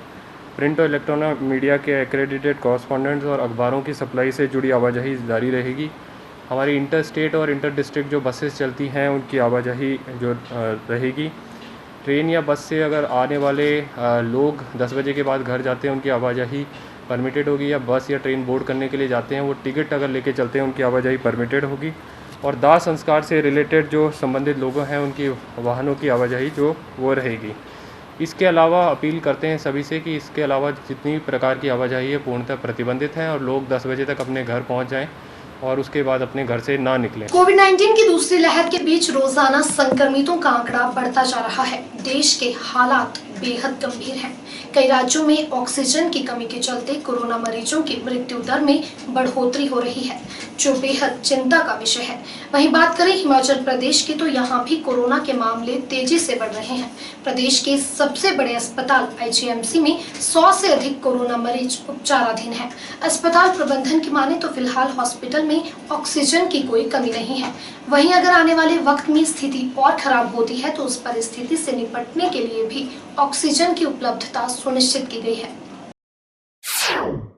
प्रिंट और इलेक्ट्रॉनिक मीडिया के एक्रेडिटेड कॉरस्पॉन्डेंट्स और अखबारों की सप्लाई से जुड़ी आवाजाही जारी रहेगी। हमारी इंटर स्टेट और इंटर डिस्ट्रिक्ट जो बसेस चलती हैं उनकी आवाजाही जो रहेगी। ट्रेन या बस से अगर आने वाले लोग 10 बजे के बाद घर जाते हैं उनकी आवाजाही परमिटेड होगी, या बस या ट्रेन बोर्ड करने के लिए जाते हैं वो टिकट अगर लेके चलते हैं उनकी आवाजाही परमिटेड होगी। और दाह संस्कार से रिलेटेड जो संबंधित लोग हैं उनकी वाहनों की आवाजाही जो वो रहेगी। इसके अलावा अपील करते हैं सभी से कि इसके अलावा जितनी प्रकार की आवाजाही है पूर्णतः प्रतिबंधित है और लोग 10 बजे तक अपने घर पहुँच जाएँ और उसके बाद अपने घर से ना निकलें। कोविड-19 की दूसरी लहर के बीच रोजाना संक्रमितों का आंकड़ा बढ़ता जा रहा है। देश के हालात बेहद गंभीर हैं। कई राज्यों में ऑक्सीजन की कमी के चलते कोरोना मरीजों की मृत्यु दर में बढ़ोतरी हो रही है, जो बेहद चिंता का विषय है। वहीं बात करें हिमाचल प्रदेश की तो यहाँ भी कोरोना के मामले तेजी से बढ़ रहे हैं। प्रदेश के सबसे बड़े अस्पताल आईजीएमसी में 100 से अधिक कोरोना मरीज उपचाराधीन हैं। अस्पताल प्रबंधन की माने तो फिलहाल हॉस्पिटल में ऑक्सीजन की कोई कमी नहीं है। वहीं अगर आने वाले वक्त में स्थिति और खराब होती है तो उस परिस्थिति से निपटने के लिए भी ऑक्सीजन की उपलब्धता सुनिश्चित की गई है।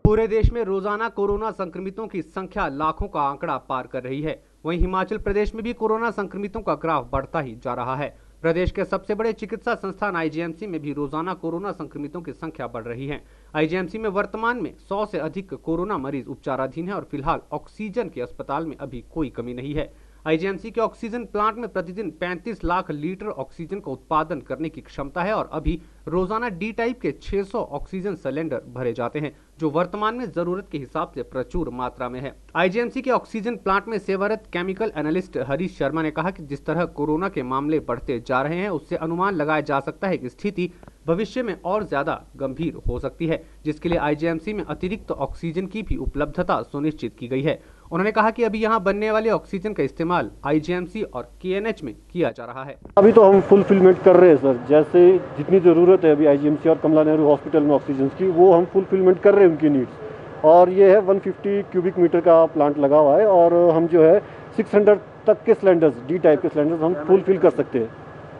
पूरे देश में रोजाना कोरोना संक्रमितों की संख्या लाखों का आंकड़ा पार कर रही है। वहीं हिमाचल प्रदेश में भी कोरोना संक्रमितों का ग्राफ बढ़ता ही जा रहा है। प्रदेश के सबसे बड़े चिकित्सा संस्थान आईजीएमसी में भी रोजाना कोरोना संक्रमितों की संख्या बढ़ रही है। आईजीएमसी में वर्तमान में 100 से अधिक कोरोना मरीज उपचाराधीन है और फिलहाल ऑक्सीजन के अस्पताल में अभी कोई कमी नहीं है। आईजीएमसी के ऑक्सीजन प्लांट में प्रतिदिन 35 लाख लीटर ऑक्सीजन का उत्पादन करने की क्षमता है और अभी रोजाना डी टाइप के 600 ऑक्सीजन सिलेंडर भरे जाते हैं, जो वर्तमान में जरूरत के हिसाब से प्रचुर मात्रा में है। आईजीएमसी के ऑक्सीजन प्लांट में सेवारत केमिकल एनालिस्ट हरीश शर्मा ने कहा कि जिस तरह कोरोना के मामले बढ़ते जा रहे हैं उससे अनुमान लगाया जा सकता है कि स्थिति भविष्य में और ज्यादा गंभीर हो सकती है, जिसके लिए आईजीएमसी में अतिरिक्त ऑक्सीजन की भी उपलब्धता सुनिश्चित की गई है। उन्होंने कहा कि अभी यहाँ बनने वाले ऑक्सीजन का इस्तेमाल आईजीएमसी और केएनएच में किया जा रहा है। अभी तो हम फुलफिलमेंट कर रहे हैं सर, जैसे जितनी ज़रूरत है अभी आईजीएमसी और कमला नेहरू हॉस्पिटल में ऑक्सीजन की, वो हम फुलफिलमेंट कर रहे हैं उनकी नीड्स। और ये है 150 क्यूबिक मीटर का प्लांट लगा हुआ है और हम जो है 600 तक के सिलेंडर्स, डी टाइप के सिलेंडर्स हम फुलफिल कर सकते हैं,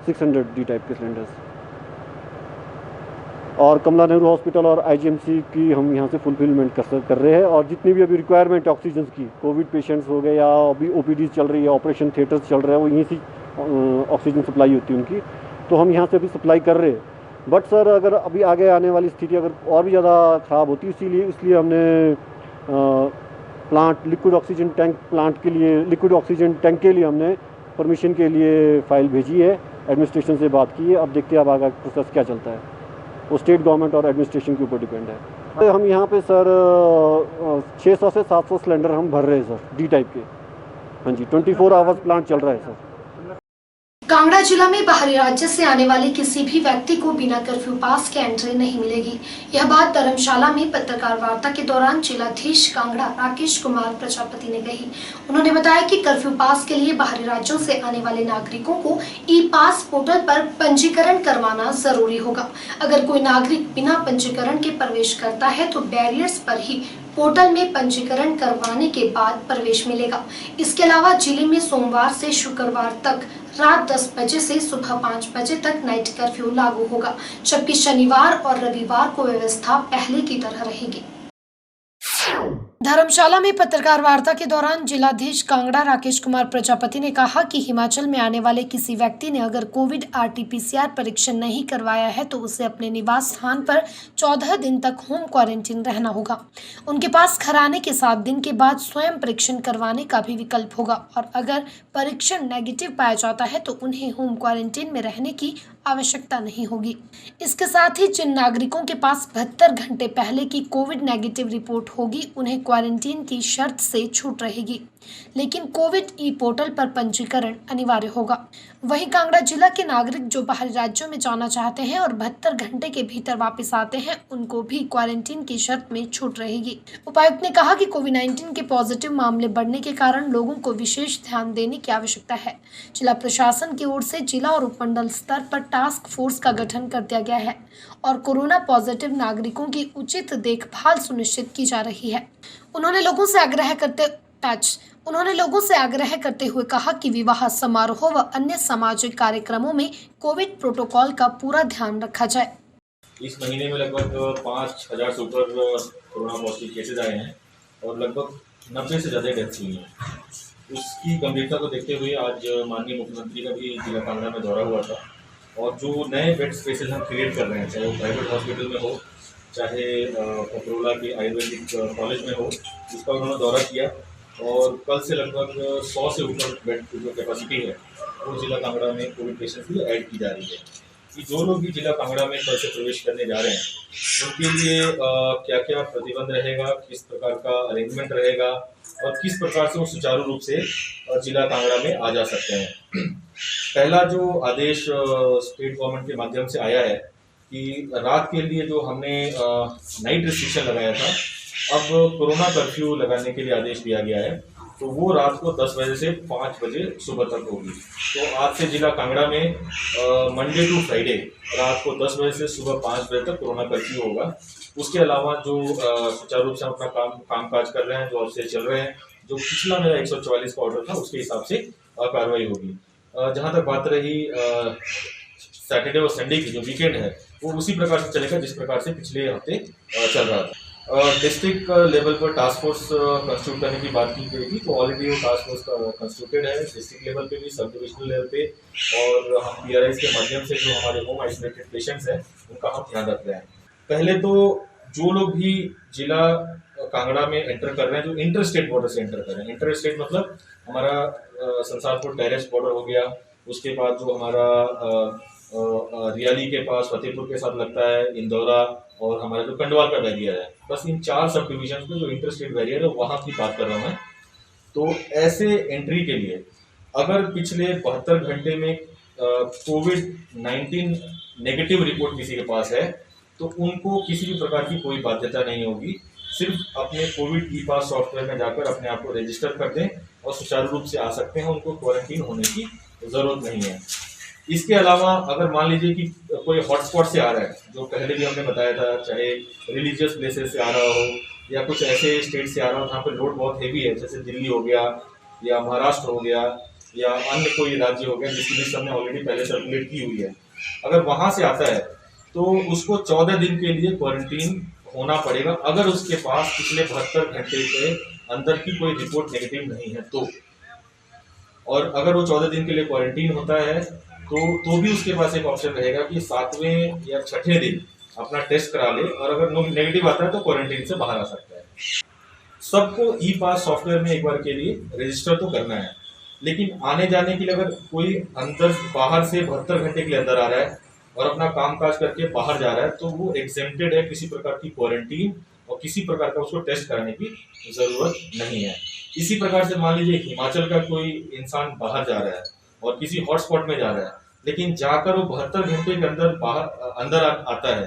600 डी टाइप के सिलेंडर्स। और कमला नेहरू हॉस्पिटल और आईजीएमसी की हम यहाँ से फुलफिलमेंट कर रहे हैं। और जितनी भी अभी रिक्वायरमेंट है ऑक्सीजन की, कोविड पेशेंट्स हो गए या अभी ओपीडी चल रही है, ऑपरेशन थिएटर्स चल रहे हैं, वो यहीं से ऑक्सीजन सप्लाई होती है उनकी, तो हम यहाँ से अभी सप्लाई कर रहे हैं। बट सर अगर अभी आगे आने वाली स्थिति अगर और भी ज़्यादा ख़राब होती है, इसलिए हमने plant liquid oxygen tank plant के लिए, लिक्विड ऑक्सीजन टैंक के लिए हमने परमिशन के लिए फ़ाइल भेजी है, एडमिनिस्ट्रेशन से बात की है। अब देखते हैं अब आगे प्रोसेस क्या चलता है, वो स्टेट गवर्नमेंट और एडमिनिस्ट्रेशन के ऊपर डिपेंड है। हम यहाँ पे सर 600 से 700 सिलेंडर हम भर रहे हैं सर, डी टाइप के। हाँ जी, 24 आवर्स प्लांट चल रहा है सर। कांगड़ा जिला में बाहरी राज्य से आने वाले किसी भी व्यक्ति को बिना कर्फ्यू पास के एंट्री नहीं मिलेगी। यह बात धर्मशाला में पत्रकार वार्ता के दौरान जिलाधीश कांगड़ा राकेश कुमार प्रजापति ने कही। उन्होंने बताया कि कर्फ्यू पास के लिए बाहरी राज्यों से आने वाले नागरिकों को ई पास पोर्टल पर पंजीकरण करवाना जरूरी होगा। अगर कोई नागरिक बिना पंजीकरण के प्रवेश करता है तो बैरियर्स पर ही पोर्टल में पंजीकरण करवाने के बाद प्रवेश मिलेगा। इसके अलावा जिले में सोमवार से शुक्रवार तक रात 10 बजे से सुबह 5 बजे तक नाइट कर्फ्यू लागू होगा, जबकि शनिवार और रविवार को व्यवस्था पहले की तरह रहेगी। धर्मशाला में पत्रकार वार्ता के दौरान जिलाधीश कांगड़ा राकेश कुमार प्रजापति ने कहा कि हिमाचल में आने वाले किसी व्यक्ति ने अगर कोविड आरटीपीसीआर परीक्षण नहीं करवाया है तो उसे अपने निवास स्थान पर 14 दिन तक होम क्वारंटीन रहना होगा। उनके पास घर आने के 7 दिन के बाद स्वयं परीक्षण करवाने का भी विकल्प होगा और अगर परीक्षण नेगेटिव पाया जाता है तो उन्हें होम क्वारंटीन में रहने की आवश्यकता नहीं होगी। इसके साथ ही जिन नागरिकों के पास 72 घंटे पहले की कोविड नेगेटिव रिपोर्ट होगी उन्हें क्वारंटीन की शर्त से छूट रहेगी। लेकिन कोविड ई पोर्टल पर पंजीकरण अनिवार्य होगा। वहीं कांगड़ा जिला के नागरिक जो बाहरी राज्यों में जाना चाहते हैं और 72 घंटे के भीतर वापस आते हैं, उनको भी क्वारंटीन की शर्त में छूट रहेगी। उपायुक्त ने कहा कि कोविड-19 के पॉजिटिव मामले बढ़ने के कारण लोगों को विशेष ध्यान देने की आवश्यकता है। जिला प्रशासन की ओर से जिला और उपमंडल स्तर पर टास्क फोर्स का गठन कर दिया गया है और कोरोना पॉजिटिव नागरिकों की उचित देखभाल सुनिश्चित की जा रही है। उन्होंने लोगों से आग्रह करते हुए कहा कि विवाह समारोह व अन्य सामाजिक कार्यक्रमों में कोविड प्रोटोकॉल का पूरा ध्यान रखा जाए। इस महीने में लगभग 5,000 से ऊपर कोरोना पॉजिटिव केसेज आए हैं और लगभग 90 से ज़्यादा डेथ्स हुई हैं। उसकी गंभीरता को देखते हुए आज माननीय मुख्यमंत्री का भी जिला कांगड़ा में दौरा हुआ था और जो नए बेड स्पेसेस हम क्रिएट कर रहे हैं, चाहे वो प्राइवेट हॉस्पिटल में हो, चाहे पपरोला के आयुर्वेदिक कॉलेज में हो, उसका उन्होंने दौरा किया और कल से लगभग 100 से ऊपर बेड की जो कैपेसिटी है वो जिला कांगड़ा में कोविड पेशेंट्स की ऐड की जा रही है। कि जो लोग भी जिला कांगड़ा में कल से प्रवेश करने जा रहे हैं उनके लिए क्या क्या प्रतिबंध रहेगा, किस प्रकार का अरेंजमेंट रहेगा और किस प्रकार से वो सुचारू रूप से जिला कांगड़ा में आ जा सकते हैं। पहला जो आदेश स्टेट गवर्नमेंट के माध्यम से आया है कि रात के लिए जो हमने नाइट रिस्ट्रिक्शन लगाया था, अब कोरोना कर्फ्यू लगाने के लिए आदेश दिया गया है, तो वो रात को 10 बजे से 5 बजे सुबह तक होगी। तो आज से जिला कांगड़ा में मंडे टू फ्राइडे रात को 10 बजे से सुबह 5 बजे तक कोरोना कर्फ्यू होगा। उसके अलावा जो सुचारू रूप से अपना कामकाज कर रहे हैं, जो ऑफिस चल रहे हैं, जो पिछला मेरा 144 का ऑर्डर था उसके हिसाब से कार्रवाई होगी। जहाँ तक बात रही सैटरडे और संडे की जो वीकेंड है वो उसी प्रकार से चलेगा जिस प्रकार से पिछले हफ्ते चल रहा था। डिस्ट्रिक्ट लेवल पर टास्क फोर्स कंस्टिट्यूट करने की बात की गई थी, तो ऑलरेडी वो टास्क फोर्स कंस्टिट्यूटेड है डिस्ट्रिक्ट लेवल पे भी, सब डिविजनल लेवल पे, और हम PRIs के माध्यम से जो हमारे होम आइसोलेटेड पेशेंट्स हैं उनका हम ध्यान रख रहे हैं। पहले तो जो लोग भी जिला कांगड़ा में एंटर कर रहे हैं, जो इंटर स्टेट बॉर्डर से एंटर कर रहे हैं, इंटर स्टेट मतलब हमारा संसारपुर टेरेस बॉर्डर हो गया, उसके बाद जो हमारा रियाली के पास फतेहपुर के साथ लगता है इंदौरा, और हमारा जो कंडवाल का बैरियर है, बस इन 4 सब डिविजन में जो इंटर स्टेट बैरियर है वहाँ की बात कर रहा हूँ मैं। तो ऐसे एंट्री के लिए अगर पिछले 72 घंटे में कोविड-19 नेगेटिव रिपोर्ट किसी के पास है तो उनको किसी भी प्रकार की कोई बाध्यता नहीं होगी। सिर्फ अपने कोविड ई पास सॉफ्टवेयर में जाकर अपने आप को रजिस्टर कर दें और सुचारू रूप से आ सकते हैं, उनको क्वारंटीन होने की ज़रूरत नहीं है। इसके अलावा अगर मान लीजिए कि कोई हॉटस्पॉट से आ रहा है, जो पहले भी हमने बताया था, चाहे रिलीजियस प्लेसेस से आ रहा हो या कुछ ऐसे स्टेट से आ रहा हो जहाँ पे लोड बहुत हेवी है, जैसे दिल्ली हो गया या महाराष्ट्र हो गया या अन्य कोई राज्य हो गया जिसकी लिस्ट हमने ऑलरेडी पहले सर्कुलेट की हुई है, अगर वहाँ से आता है तो उसको 14 दिन के लिए क्वारंटीन होना पड़ेगा अगर उसके पास पिछले 72 घंटे के अंदर की कोई रिपोर्ट नेगेटिव नहीं है तो। और अगर वो 14 दिन के लिए क्वारंटीन होता है तो भी उसके पास एक ऑप्शन रहेगा कि 7वें या 6ठे दिन अपना टेस्ट करा ले और अगर नेगेटिव आता है तो क्वारंटीन से बाहर आ सकता है। सबको ई पास सॉफ्टवेयर में एक बार के लिए रजिस्टर तो करना है, लेकिन आने जाने के लिए अगर कोई अंदर बाहर से 72 घंटे के लिए अंदर आ रहा है और अपना कामकाज करके बाहर जा रहा है तो वो एग्जेम्प्टेड है, किसी प्रकार की क्वारंटीन और किसी प्रकार का उसको टेस्ट कराने की जरूरत नहीं है। इसी प्रकार से मान लीजिए हिमाचल का कोई इंसान बाहर जा रहा है और किसी हॉटस्पॉट में जा रहा है, लेकिन जाकर वो 72 घंटे के अंदर आता है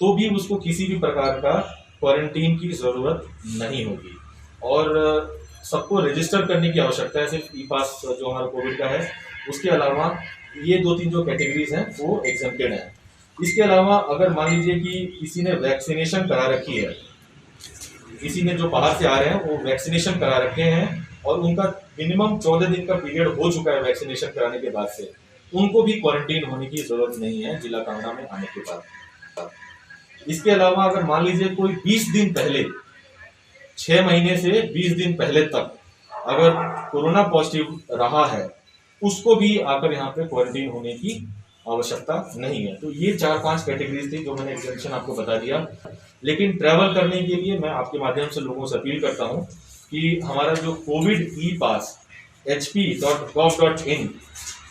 तो भी उसको किसी भी प्रकार का क्वारंटीन की जरूरत नहीं होगी। और सबको रजिस्टर करने की आवश्यकता है सिर्फ ई पास जो हमारा कोविड का है, उसके अलावा ये 2-3 जो कैटेगरीज हैं वो एग्जेम्प्टेड हैं। इसके अलावा अगर मान लीजिए कि किसी ने वैक्सीनेशन करा रखी है, किसी ने जो बाहर से आ रहे हैं वो वैक्सीनेशन करा रखे हैं और उनका मिनिमम 14 दिन का पीरियड हो चुका है वैक्सीनेशन कराने के बाद से, उनको भी क्वारंटीन होने की जरूरत नहीं है जिला कांगड़ा में आने के बाद। इसके अलावा अगर मान लीजिए कोई 20 दिन पहले, 6 महीने से 20 दिन पहले तक अगर कोरोना पॉजिटिव रहा है, उसको भी आकर यहाँ पे क्वारंटीन होने की आवश्यकता नहीं है। तो ये 4-5 कैटेगरीज थी जो मैंने एग्जामिनेशन आपको बता दिया। लेकिन ट्रैवल करने के लिए मैं आपके माध्यम से लोगों से अपील करता हूँ कि हमारा जो कोविड ई पास hp.gov.in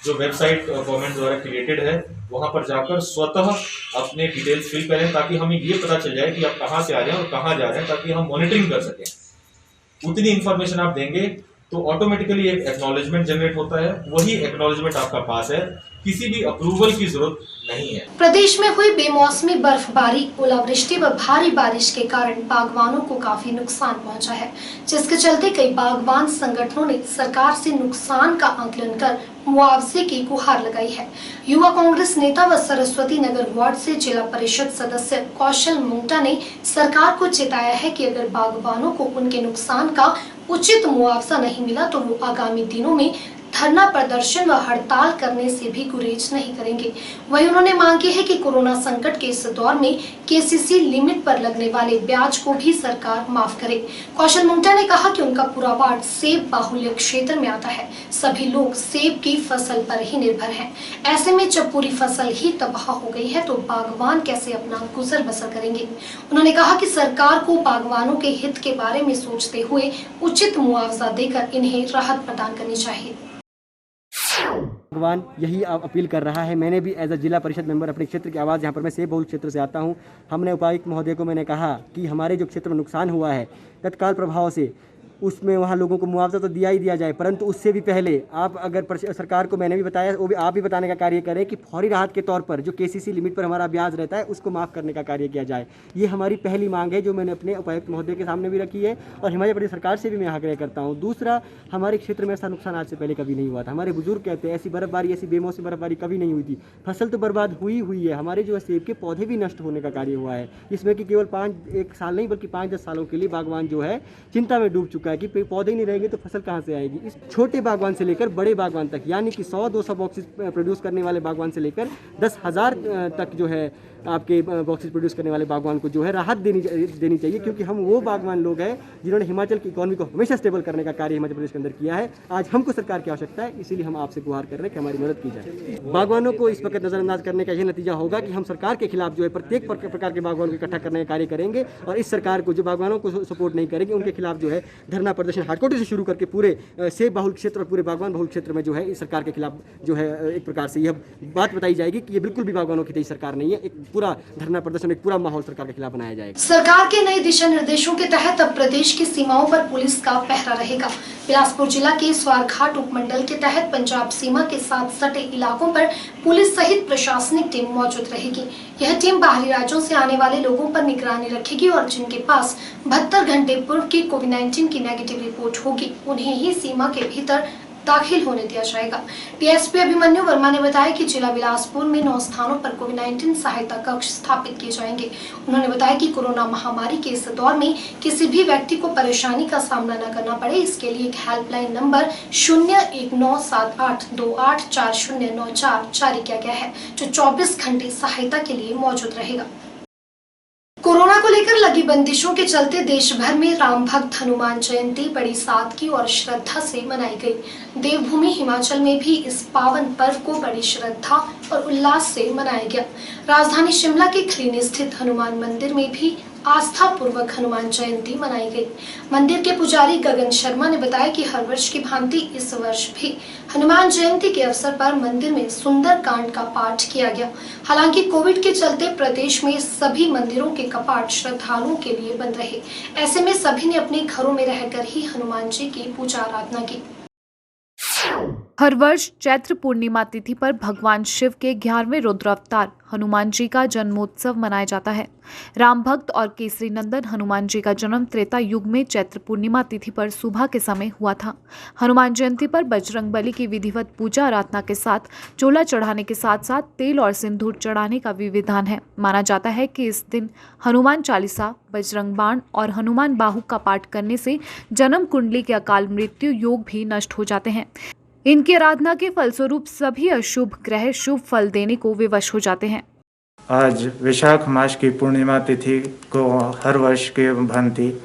जो वेबसाइट गवर्नमेंट द्वारा क्रिएटेड है, वहाँ पर जाकर स्वतः अपने डिटेल्स फिल करें ताकि हमें ये पता चल जाए कि आप कहाँ से आ रहे हैं और कहाँ जा रहे हैं, ताकि हम मॉनिटरिंग कर सकें। उतनी इन्फॉर्मेशन आप देंगे तो ऑटोमेटिकली एक एक्नॉलेजमेंट जनरेट होता है, वही एक्नॉलेजमेंट आपका पास है, किसी भी अप्रूवल की जरूरत नहीं है। प्रदेश में हुई बेमौसमी बर्फबारी, ओलावृष्टि व भारी बारिश के कारण बागवानों को काफी नुकसान पहुंचा है, जिसके चलते कई बागवान संगठनों ने सरकार से नुकसान का आकलन कर मुआवजे की गुहार लगाई है। युवा कांग्रेस नेता व सरस्वती नगर वार्ड से जिला परिषद सदस्य कौशल मुंगटा ने सरकार को चेताया है कि अगर बागवानों को उनके नुकसान का उचित मुआवजा नहीं मिला तो वो आगामी दिनों में धरना प्रदर्शन व हड़ताल करने से भी गुरेज नहीं करेंगे। वहीं उन्होंने मांग की है कि कोरोना संकट के इस दौर में केसीसी लिमिट पर लगने वाले ब्याज को भी सरकार माफ करे। कौशल मुंगटा ने कहा कि उनका पूरा वार्ड सेब बाहुल्य क्षेत्र में आता है, सभी लोग सेब की फसल पर ही निर्भर हैं। ऐसे में जब पूरी फसल ही तबाह हो गई है तो बागवान कैसे अपना गुजर बसर करेंगे। उन्होंने कहा कि सरकार को बागवानों के हित के बारे में सोचते हुए उचित मुआवजा देकर इन्हें राहत प्रदान करनी चाहिए। भगवान यही अपील कर रहा है। मैंने भी एज अ जिला परिषद मेंबर अपने क्षेत्र की आवाज़, यहाँ पर मैं सेब बहुल क्षेत्र से आता हूँ, हमने उपायुक्त महोदय को मैंने कहा कि हमारे जो क्षेत्र में नुकसान हुआ है तत्काल प्रभाव से उसमें वहाँ लोगों को मुआवजा तो दिया ही दिया जाए, परंतु उससे भी पहले आप अगर सरकार को मैंने भी बताया, वो भी आप भी बताने का कार्य करें कि फौरी राहत के तौर पर जो केसीसी लिमिट पर हमारा ब्याज रहता है उसको माफ़ करने का कार्य किया जाए। ये हमारी पहली मांग है जो मैंने अपने उपायुक्त महोदय के सामने भी रखी है और हिमाचल प्रदेश सरकार से भी मैं आग्रह करता हूँ। दूसरा, हमारे क्षेत्र में ऐसा नुकसान आज से पहले कभी नहीं हुआ था। हमारे बुजुर्ग कहते हैं ऐसी बर्फबारी, ऐसी बेमौसमी बर्फबारी कभी नहीं हुई थी। फसल तो बर्बाद हुई है, हमारे जो सेब के पौधे भी नष्ट होने का कार्य हुआ है, जिसमें कि केवल 1 साल नहीं बल्कि 5-10 सालों के लिए बागवान जो है चिंता में डूब चुका है कि पौधे नहीं रहेंगे तो फसल कहाँ से आएगी। इस छोटे बागवान से लेकर बड़े बागवान तक, यानी कि 100-200 बॉक्सेस प्रोड्यूस करने वाले बागवान से लेकर 10,000 तक जो है आपके बॉक्सेस प्रोड्यूस करने वाले बागवान को जो है राहत देनी चाहिए, क्योंकि हम वो बागवान लोग हैं जिन्होंने हिमाचल की इकोनॉमी को हमेशा स्टेबल करने का कार्य हिमाचल प्रदेश के अंदर किया है। आज हमको सरकार की आवश्यकता है, इसीलिए हम आपसे गुहार कर रहे हैं कि हमारी मदद की जाए। बागवानों को इस वक्त नजरअंदाज करने का यह नतीजा होगा कि हम सरकार के खिलाफ जो है प्रत्येक प्रकार के बागवानों को इकट्ठा करने का कार्य करेंगे और इस सरकार को जो बागवानों को सपोर्ट नहीं करेंगे उनके खिलाफ जो है धरना प्रदर्शन हाटकोटे से शुरू करके पूरे सेब बहुल क्षेत्र और पूरे बागवान बहुल क्षेत्र में जो है इस सरकार के खिलाफ जो है एक प्रकार से यह बात बताई जाएगी कि ये बिल्कुल भी बागवानों की सरकार नहीं है। एक पूरा धरना प्रदर्शन, एक पूरा माहौल सरकार के खिलाफ बनाया जाएगा। सरकार के नए दिशा निर्देशों के तहत अब प्रदेश की सीमाओं पर पुलिस का पहरा रहेगा। बिलासपुर जिला के स्वारघाट उपमंडल के तहत पंजाब सीमा के साथ सटे इलाकों पर पुलिस सहित प्रशासनिक टीम मौजूद रहेगी। यह टीम बाहरी राज्यों से आने वाले लोगों पर निगरानी रखेगी और जिनके पास 72 घंटे पूर्व की कोविड-19 की नेगेटिव रिपोर्ट होगी उन्हें ही सीमा के भीतर दाखिल होने दिया जाएगा। डीएसपी अभिमन्यु वर्मा ने बताया कि जिला बिलासपुर में 9 स्थानों पर कोविड-19 सहायता कक्ष स्थापित किए जाएंगे। उन्होंने बताया कि कोरोना महामारी के इस दौर में किसी भी व्यक्ति को परेशानी का सामना न करना पड़े, इसके लिए एक हेल्पलाइन नंबर 0197828409 जारी किया गया है, जो 24 घंटे सहायता के लिए मौजूद रहेगा। कोरोना को लेकर लगी बंदिशों के चलते देश भर में राम भक्त हनुमान जयंती बड़ी सादगी और श्रद्धा से मनाई गई। देवभूमि हिमाचल में भी इस पावन पर्व को बड़ी श्रद्धा और उल्लास से मनाया गया। राजधानी शिमला के खलीनी स्थित हनुमान मंदिर में भी आस्था पूर्वक हनुमान जयंती मनाई गई। मंदिर के पुजारी गगन शर्मा ने बताया कि हर वर्ष की भांति इस वर्ष भी हनुमान जयंती के अवसर पर मंदिर में सुंदर कांड का पाठ किया गया। हालांकि कोविड के चलते प्रदेश में सभी मंदिरों के कपाट श्रद्धालुओं के लिए बंद रहे। ऐसे में सभी ने अपने घरों में रहकर ही हनुमान जी की पूजा आराधना की। हर वर्ष चैत्र पूर्णिमा तिथि पर भगवान शिव के 11वें रुद्र अवतार हनुमान जी का जन्मोत्सव मनाया जाता है। राम भक्त और केसरी नंदन हनुमान जी का जन्म त्रेता युग में चैत्र पूर्णिमा तिथि पर सुबह के समय हुआ था। हनुमान जयंती पर बजरंग बली की विधिवत पूजा आराधना के साथ चोला चढ़ाने के साथ साथ तेल और सिंदूर चढ़ाने का भी विधान है। माना जाता है कि इस दिन हनुमान चालीसा, बजरंग बाण और हनुमान बाहु का पाठ करने से जन्म कुंडली के अकाल मृत्यु योग भी नष्ट हो जाते हैं। इनकी आराधना के फलस्वरूप सभी अशुभ ग्रह शुभ फल देने को विवश हो जाते हैं। आज वैशाख मास की पूर्णिमा तिथि को हर वर्ष के भांति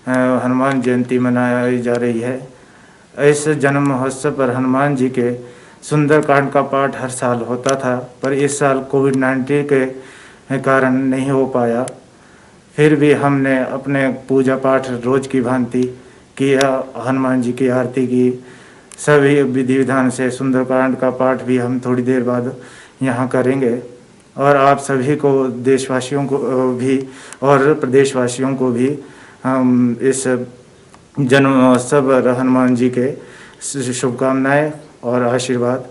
हनुमान जयंती मनाई जा रही है। इस जन्म महोत्सव पर हनुमान जी के सुंदर कांड का पाठ हर साल होता था, पर इस साल कोविड-19 के कारण नहीं हो पाया। फिर भी हमने अपने पूजा पाठ रोज की भांति किया, हनुमान जी की आरती की, सभी विधि विधान से सुंदरकांड का पाठ भी हम थोड़ी देर बाद यहाँ करेंगे। और आप सभी को, देशवासियों को भी और प्रदेशवासियों को भी हम इस जन्म महोत्सव और हनुमान जी के शुभकामनाएं और आशीर्वाद।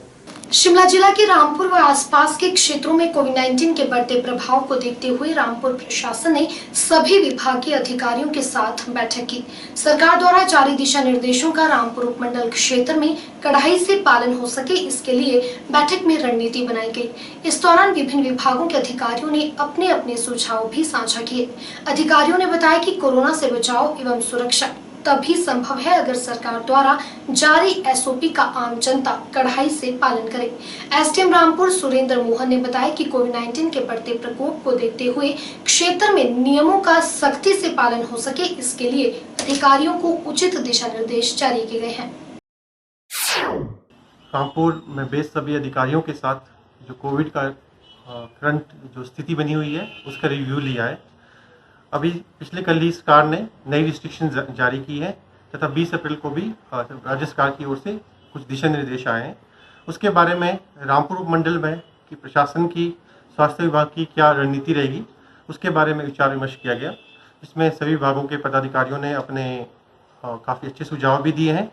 शिमला जिला के रामपुर व आसपास के क्षेत्रों में कोविड-19 के बढ़ते प्रभाव को देखते हुए रामपुर प्रशासन ने सभी विभागीय अधिकारियों के साथ बैठक की। सरकार द्वारा जारी दिशा निर्देशों का रामपुर उपमंडल क्षेत्र में कड़ाई से पालन हो सके, इसके लिए बैठक में रणनीति बनाई गई। इस दौरान विभिन्न विभागों के अधिकारियों ने अपने अपने सुझाव भी साझा किए। अधिकारियों ने बताया कि कोरोना से बचाव एवं सुरक्षा तभी संभव है अगर सरकार द्वारा जारी एसओपी का आम जनता कड़ाई से पालन करे। एसडीएम रामपुर सुरेंद्र मोहन ने बताया कि कोविड-19 के बढ़ते प्रकोप को देखते हुए क्षेत्र में नियमों का सख्ती से पालन हो सके, इसके लिए अधिकारियों को उचित दिशा निर्देश जारी किए गए हैं। रामपुर में बेस सभी अधिकारियों के साथ जो कोविड का करंट जो स्थिति बनी हुई है उसका रिव्यू लिया है। अभी पिछले कल ही सरकार ने नई रिस्ट्रिक्शन जारी की है तथा 20 अप्रैल को भी राज्य सरकार की ओर से कुछ दिशा निर्देश आए हैं। उसके बारे में रामपुर उपमंडल में कि प्रशासन की स्वास्थ्य विभाग की क्या रणनीति रहेगी उसके बारे में विचार विमर्श किया गया। इसमें सभी विभागों के पदाधिकारियों ने अपने काफ़ी अच्छे सुझाव भी दिए हैं।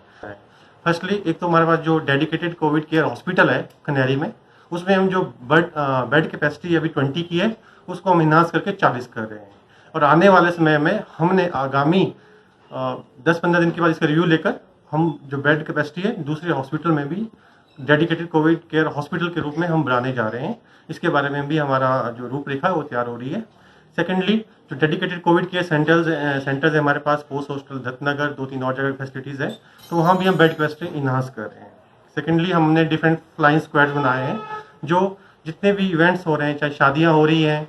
फर्स्टली एक तो हमारे पास जो डेडिकेटेड कोविड केयर हॉस्पिटल है कन्यारी में, उसमें हम जो बेड कैपेसिटी अभी 20 की है उसको हम इन्हांस करके 40 कर रहे हैं और आने वाले समय में हमने आगामी 10-15 दिन के बाद इसका रिव्यू लेकर हम जो बेड कैपेसिटी है दूसरे हॉस्पिटल में भी डेडिकेटेड कोविड केयर हॉस्पिटल के रूप में हम बनाने जा रहे हैं। इसके बारे में भी हमारा जो रूपरेखा है वो तैयार हो रही है। सेकेंडली जो डेडिकेटेड कोविड केयर सेंटर्स है हमारे पास पोस्ट हॉस्टल दत्तनगर 2-3 और जगह फैसिलिटीज़ है, तो वहाँ भी हम बेड कैपेसिटी इन्हांस कर रहे हैं। सेकेंडली हमने डिफरेंट फ्लाइंग स्क्वाड्स बनाए हैं जो जितने भी इवेंट्स हो रहे हैं, चाहे शादियाँ हो रही हैं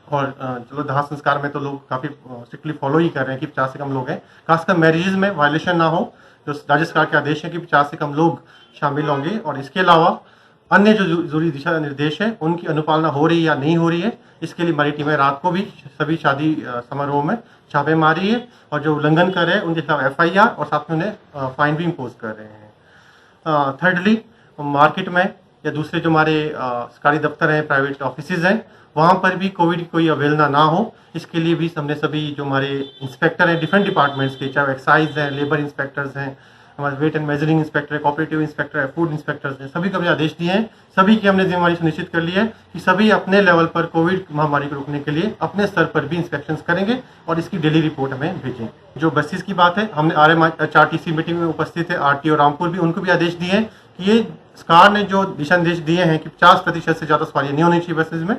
और चलो दाह संस्कार में तो लोग काफ़ी स्ट्रिक्टली फॉलो ही कर रहे हैं कि 50 से कम लोग हैं। खासकर मैरिजेज में वायलेशन ना हो, जो राज्य सरकार के आदेश है कि 50 से कम लोग शामिल होंगे और इसके अलावा अन्य जो जरूरी दिशा निर्देश है उनकी अनुपालना हो रही है या नहीं हो रही है, इसके लिए हमारी टीमें रात को भी सभी शादी समारोह में छापे मार रही है और जो उल्लंघन कर रहे हैं उनके खिलाफ FIR और साथ में उन्हें फाइन भी इम्पोज कर रहे हैं। थर्डली मार्केट में या दूसरे जो हमारे सरकारी दफ्तर हैं, प्राइवेट ऑफिसेज हैं, वहाँ पर भी कोविड की कोई अवहेलना ना हो, इसके लिए भी हमने सभी जो हमारे इंस्पेक्टर हैं डिफरेंट डिपार्टमेंट्स के, चाहे एक्साइज हैं, लेबर इंस्पेक्टर्स हैं, हमारे वेट एंड मेजरिंग इंस्पेक्टर है, कोऑपरेटिव इंस्पेक्टर है, फूड इंस्पेक्टर्स हैं, सभी को हमने आदेश दिए हैं। सभी की हमने जिम्मेदारी सुनिश्चित कर ली है कि सभी अपने लेवल पर कोविड महामारी को रोकने के लिए अपने स्तर पर भी इंस्पेक्शंस करेंगे और इसकी डेली रिपोर्ट हमें भेजें। जो बसेस की बात है, हमने RMHRTC मीटिंग में उपस्थित है RTO रामपुर भी, उनको भी आदेश दिए हैं कि ये सरकार ने जो दिशा निर्देश दिए हैं कि 50% से ज़्यादा सवारियाँ नहीं होनी चाहिए बसेज में,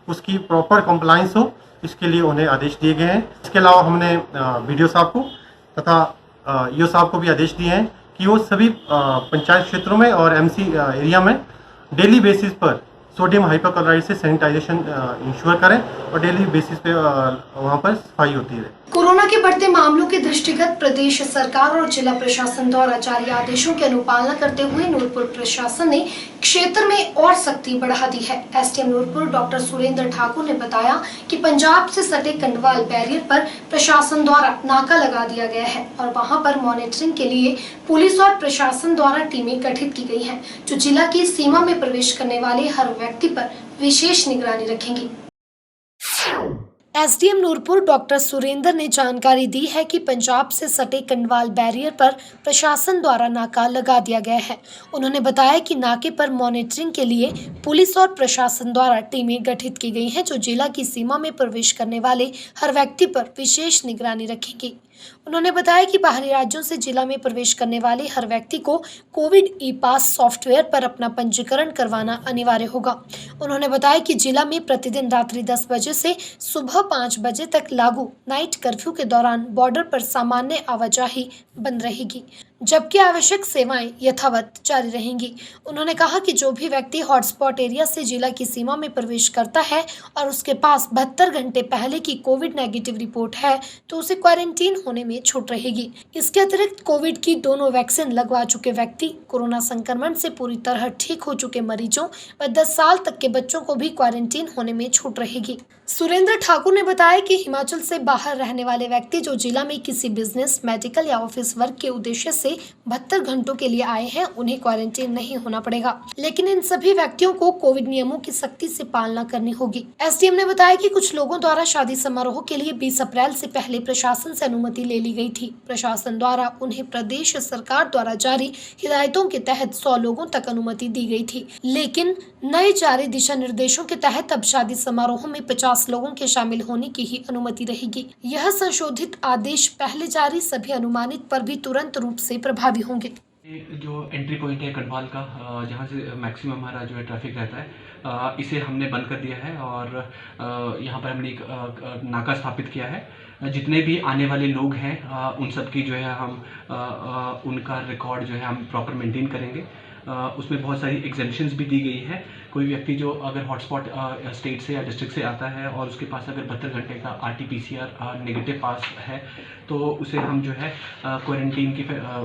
उसकी प्रॉपर कंप्लायंस हो, इसके लिए उन्हें आदेश दिए गए हैं। इसके अलावा हमने BDO साहब को तथा EO साहब को भी आदेश दिए हैं कि वो सभी पंचायत क्षेत्रों में और MC एरिया में डेली बेसिस पर सोडियम हाइपोक्लोराइड से सैनिटाइजेशन इंश्योर करें और डेली बेसिस पे वहाँ पर सफाई होती रहे। कोरोना के बढ़ते मामलों के दृष्टिगत प्रदेश सरकार और जिला प्रशासन द्वारा जारी आदेशों की अनुपालना करते हुए नूरपुर प्रशासन ने क्षेत्र में और सख्ती बढ़ा दी है। एसडीएम नूरपुर डॉक्टर सुरेंद्र ठाकुर ने बताया कि पंजाब से सटे कंडवाल बैरियर पर प्रशासन द्वारा नाका लगा दिया गया है और वहां पर मॉनिटरिंग के लिए पुलिस और प्रशासन द्वारा टीमें गठित की गई हैं, जो जिला की सीमा में प्रवेश करने वाले हर व्यक्ति पर विशेष निगरानी रखेंगी। एसडीएम नूरपुर डॉक्टर सुरेंद्र ने जानकारी दी है कि पंजाब से सटे कंडवाल बैरियर पर प्रशासन द्वारा नाका लगा दिया गया है। उन्होंने बताया कि नाके पर मॉनिटरिंग के लिए पुलिस और प्रशासन द्वारा टीमें गठित की गई हैं, जो जिला की सीमा में प्रवेश करने वाले हर व्यक्ति पर विशेष निगरानी रखेंगी। उन्होंने बताया कि बाहरी राज्यों से जिला में प्रवेश करने वाले हर व्यक्ति को कोविड ई-पास सॉफ्टवेयर पर अपना पंजीकरण करवाना अनिवार्य होगा। उन्होंने बताया कि जिला में प्रतिदिन रात्रि 10 बजे से सुबह 5 बजे तक लागू नाइट कर्फ्यू के दौरान बॉर्डर पर सामान्य आवाजाही बंद रहेगी, जबकि आवश्यक सेवाएं यथावत जारी रहेंगी। उन्होंने कहा कि जो भी व्यक्ति हॉटस्पॉट एरिया से जिला की सीमा में प्रवेश करता है और उसके पास 72 घंटे पहले की कोविड नेगेटिव रिपोर्ट है तो उसे क्वारंटीन होने में छूट रहेगी। इसके अतिरिक्त कोविड की दोनों वैक्सीन लगवा चुके व्यक्ति, कोरोना संक्रमण से पूरी तरह ठीक हो चुके मरीजों व 10 साल तक के बच्चों को भी क्वारंटीन होने में छूट रहेगी। सुरेंद्र ठाकुर ने बताया कि हिमाचल से बाहर रहने वाले व्यक्ति जो जिला में किसी बिजनेस, मेडिकल या ऑफिस वर्क के उद्देश्य से से 72 घंटों के लिए आए हैं उन्हें क्वारंटीन नहीं होना पड़ेगा, लेकिन इन सभी व्यक्तियों को कोविड नियमों की सख्ती से पालना करनी होगी। एसडीएम ने बताया कि कुछ लोगों द्वारा शादी समारोह के लिए 20 अप्रैल से पहले प्रशासन से अनुमति ले ली गई थी। प्रशासन द्वारा उन्हें प्रदेश सरकार द्वारा जारी हिदायतों के तहत 100 लोगों तक अनुमति दी गई थी, लेकिन नए जारी दिशा निर्देशों के तहत अब शादी समारोह में 50 लोगों के शामिल होने की ही अनुमति रहेगी। यह संशोधित आदेश पहले जारी सभी अनुमानित पर भी तुरंत रूप से प्रभावी होंगे। जो एंट्री पॉइंट है कटवाल का, जहाँ से मैक्सिमम हमारा जो है ट्रैफिक रहता है, इसे हमने बंद कर दिया है और यहाँ पर हमने एक नाका स्थापित किया है। जितने भी आने वाले लोग हैं उन सब की जो है हम उनका रिकॉर्ड जो है हम प्रॉपर मेंटेन करेंगे। उसमें बहुत सारी एग्जेम्पशंस भी दी गई है। कोई व्यक्ति जो अगर हॉटस्पॉट स्टेट से या डिस्ट्रिक्ट से आता है और उसके पास अगर 72 घंटे का RT-PCR नेगेटिव पास है तो उसे हम जो है क्वारंटीन की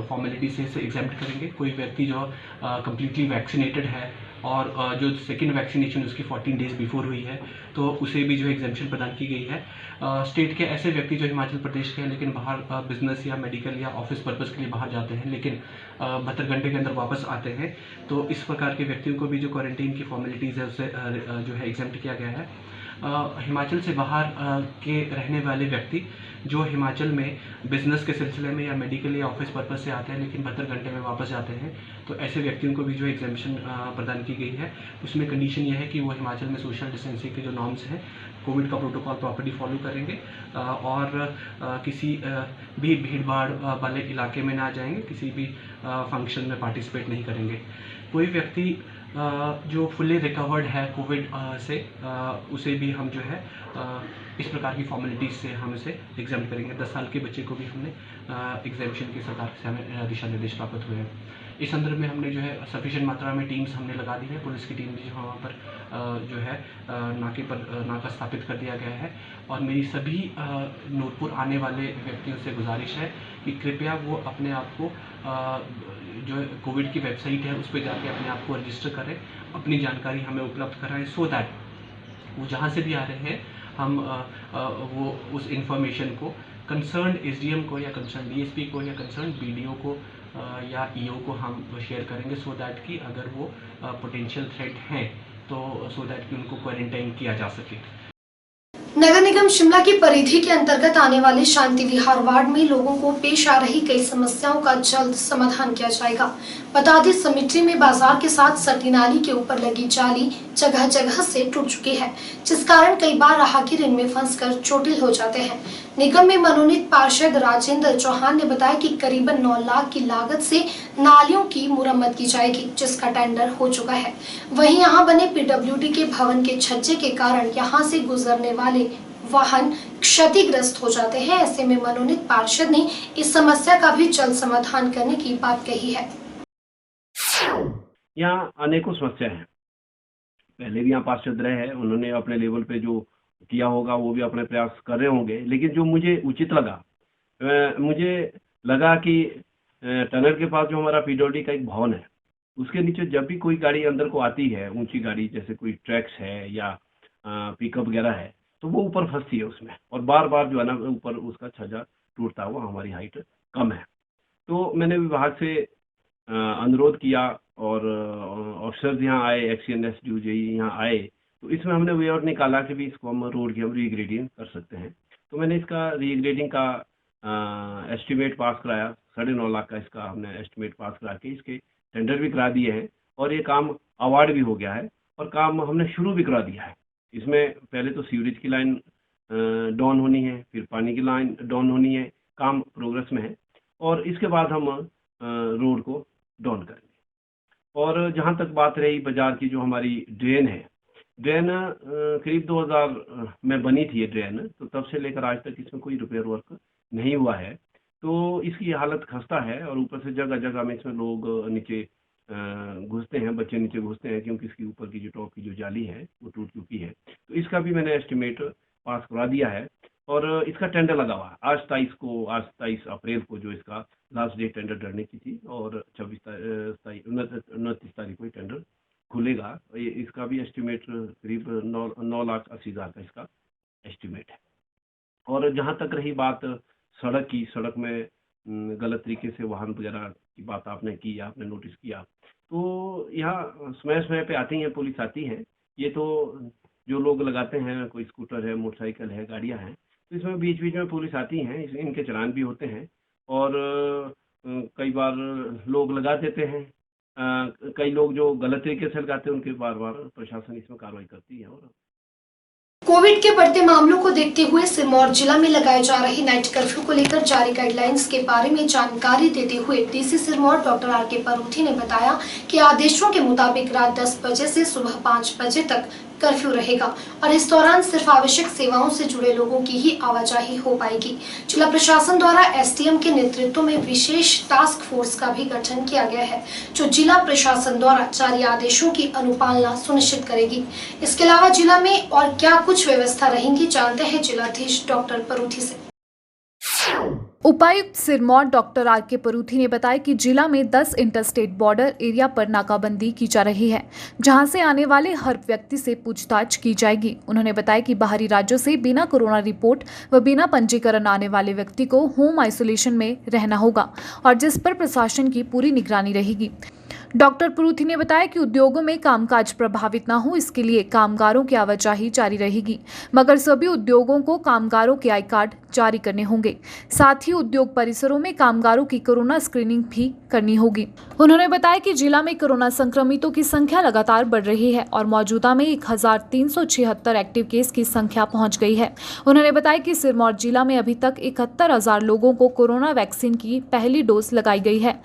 फॉर्मेलिटी से एग्जेम्प्ट करेंगे। कोई व्यक्ति जो कम्प्लीटली वैक्सीनेटेड है और जो सेकेंड वैक्सीनेशन उसकी 14 डेज बिफोर हुई है तो उसे भी जो है एग्जेम्पशन प्रदान की गई है। स्टेट के ऐसे व्यक्ति जो हिमाचल प्रदेश के हैं लेकिन बाहर बिजनेस या मेडिकल या ऑफिस पर्पज़ के लिए बाहर जाते हैं लेकिन 72 घंटे के अंदर वापस आते हैं तो इस प्रकार के व्यक्तियों को भी जो क्वारंटीन की फॉर्मेलिटीज़ है उससे जो है एग्जेम्प्ट किया गया है। हिमाचल से बाहर के रहने वाले व्यक्ति जो हिमाचल में बिजनेस के सिलसिले में या मेडिकल या ऑफिस पर्पज़ से आते हैं लेकिन 72 घंटे में वापस जाते हैं तो ऐसे व्यक्तियों को भी जो एग्जेम्पशन प्रदान की गई है। उसमें कंडीशन यह है कि वो हिमाचल में सोशल डिस्टेंसिंग के जो नॉर्म्स हैं, कोविड का प्रोटोकॉल प्रॉपर्ली फॉलो करेंगे और किसी भी भीड़ भाड़ वाले इलाके में ना जाएंगे, किसी भी फंक्शन में पार्टिसिपेट नहीं करेंगे। कोई व्यक्ति जो फुल्ली रिकवर्ड है कोविड से उसे भी हम जो है इस प्रकार की फॉर्मेलिटीज़ से हम इसे एग्जाम करेंगे। 10 साल के बच्चे को भी हमने एग्जामेशन की सरकार से हमें दिशा निर्देश प्राप्त हुए हैं। इस संदर्भ में हमने जो है सफिशिएंट मात्रा में टीम्स हमने लगा दी है। पुलिस की टीम भी वहाँ पर जो है नाके पर नाका स्थापित कर दिया गया है और मेरी सभी नूरपुर आने वाले व्यक्तियों से गुजारिश है कि कृपया वो अपने आप को जो कोविड की वेबसाइट है उस पर जाके अपने आप को रजिस्टर करें, अपनी जानकारी हमें उपलब्ध कराएं सो दैट वो जहाँ से भी आ रहे हैं हम वो उस इंफॉर्मेशन को कंसर्न एसडीएम को या कंसर्न डीएसपी को या कंसर्न बीडीओ को या ईओ को हम शेयर करेंगे सो दैट कि अगर वो पोटेंशियल थ्रेट हैं तो सो दैट कि उनको क्वारंटाइन किया जा सके। नगर निगम शिमला की परिधि के अंतर्गत आने वाले शांति विहार वार्ड में लोगों को पेश आ रही कई समस्याओं का जल्द समाधान किया जाएगा। बता दें समिट्री में बाजार के साथ सटी नाली के ऊपर लगी जाली जगह जगह से टूट चुकी है, जिस कारण कई बार राहगीर इनमें फंसकर चोटिल हो जाते हैं। निगम में मनोनीत पार्षद राजेंद्र चौहान ने बताया कि करीबन 9 लाख की लागत से नालियों की मुरम्मत की जाएगी, जिसका टेंडर हो चुका है। वहीं यहां बने पीडब्ल्यूडी के भवन के छज्जे के कारण यहां से गुजरने वाले वाहन क्षतिग्रस्त हो जाते हैं। ऐसे में मनोनीत पार्षद ने इस समस्या का भी जल्द समाधान करने की बात कही है। यहाँ अनेकों समस्या है, पहले भी यहाँ पार्षद रहे हैं, उन्होंने अपने लेवल पे जो किया होगा वो भी अपने प्रयास कर रहे होंगे, लेकिन जो मुझे उचित लगा, मुझे लगा कि टनल के पास जो हमारा पीडब्ल्यूडी का एक भवन है उसके नीचे जब भी कोई गाड़ी अंदर को आती है, ऊंची गाड़ी जैसे कोई ट्रैक्स है या पिकअप वगैरह है, तो वो ऊपर फंसती है उसमें और बार बार जो है ना ऊपर उसका छज्जा टूटता हुआ, हमारी हाइट कम है। तो मैंने विभाग से अनुरोध किया और ऑफिसर्स यहाँ आए, एक्सीएनएस ड्यूजेई यहाँ आए, तो इसमें हमने वे और निकाला कि भी इसको हम रोड की हम रीग्रेडिंग कर सकते हैं। तो मैंने इसका रीग्रेडिंग का एस्टिमेट पास कराया, 9.5 लाख का इसका हमने एस्टिमेट पास करा के इसके टेंडर भी करा दिए हैं और ये काम अवार्ड भी हो गया है और काम हमने शुरू भी करा दिया है। इसमें पहले तो सीवरेज की लाइन डाउन होनी है, फिर पानी की लाइन डाउन होनी है, काम प्रोग्रेस में है और इसके बाद हम रोड को डाउन करेंगे। और जहाँ तक बात रही बाजार की, जो हमारी ड्रेन है, ड्रेन करीब 2000 में बनी थी ये ड्रेन, तो तब से लेकर आज तक इसमें कोई रिपेयर वर्क नहीं हुआ है, तो इसकी हालत खस्ता है और ऊपर से जगह जगह में इसमें लोग नीचे घुसते हैं, बच्चे नीचे घुसते हैं क्योंकि इसकी ऊपर की जो टॉप की जो जाली है वो टूट चुकी है। तो इसका भी मैंने एस्टिमेट पास करा दिया है और इसका टेंडर लगा हुआ है। आज 23 अप्रैल को जो इसका लास्ट डेट टेंडर डरने की थी और 29 तारीख को टेंडर खुलेगा। इसका भी एस्टिमेट करीब 9,80,000 का इसका एस्टिमेट है। और जहाँ तक रही बात सड़क की, सड़क में गलत तरीके से वाहन वगैरह की बात आपने की, आपने नोटिस किया, तो यहाँ समय समय पे आती हैं, पुलिस आती है। ये तो जो लोग लगाते हैं, कोई स्कूटर है, मोटरसाइकिल है, गाड़ियाँ हैं, तो इसमें बीच बीच में पुलिस आती हैं, इनके चालान भी होते हैं और कई बार लोग लगा देते हैं। कई लोग जो गलत तरीके से लगाते हैं उनके बार बार प्रशासन इसमें कार्रवाई करती है। और कोविड के बढ़ते मामलों को देखते हुए सिरमौर जिला में लगाए जा रहे नाइट कर्फ्यू को लेकर जारी गाइडलाइंस के बारे में जानकारी देते हुए DC Sirmaur doctor R K. Paruthi ने बताया कि आदेशों के मुताबिक रात 10 बजे से सुबह 5 बजे तक कर्फ्यू रहेगा और इस दौरान सिर्फ आवश्यक सेवाओं से जुड़े लोगों की ही आवाजाही हो पाएगी। जिला प्रशासन द्वारा एसडीएम के नेतृत्व में विशेष टास्क फोर्स का भी गठन किया गया है, जो जिला प्रशासन द्वारा जारी आदेशों की अनुपालना सुनिश्चित करेगी। इसके अलावा जिला में और क्या कुछ व्यवस्था रहेंगी, जानते हैं जिलाधीश डॉक्टर परूथी से। उपायुक्त सिरमौर डॉक्टर आर.के. परूथी ने बताया कि जिला में 10 इंटरस्टेट बॉर्डर एरिया पर नाकाबंदी की जा रही है, जहां से आने वाले हर व्यक्ति से पूछताछ की जाएगी। उन्होंने बताया कि बाहरी राज्यों से बिना कोरोना रिपोर्ट व बिना पंजीकरण आने वाले व्यक्ति को होम आइसोलेशन में रहना होगा और जिस पर प्रशासन की पूरी निगरानी रहेगी। डॉक्टर परूथी ने बताया कि उद्योगों में कामकाज प्रभावित न हो, इसके लिए कामगारों की आवाजाही जारी रहेगी, मगर सभी उद्योगों को कामगारों के आई कार्ड जारी करने होंगे। साथ ही उद्योग परिसरों में कामगारों की कोरोना स्क्रीनिंग भी करनी होगी। उन्होंने बताया कि जिला में कोरोना संक्रमितों की संख्या लगातार बढ़ रही है और मौजूदा में 1376 एक्टिव केस की संख्या पहुंच गई है। उन्होंने बताया कि सिरमौर जिला में अभी तक 71,000 लोगों को कोरोना वैक्सीन की पहली डोज लगाई गई है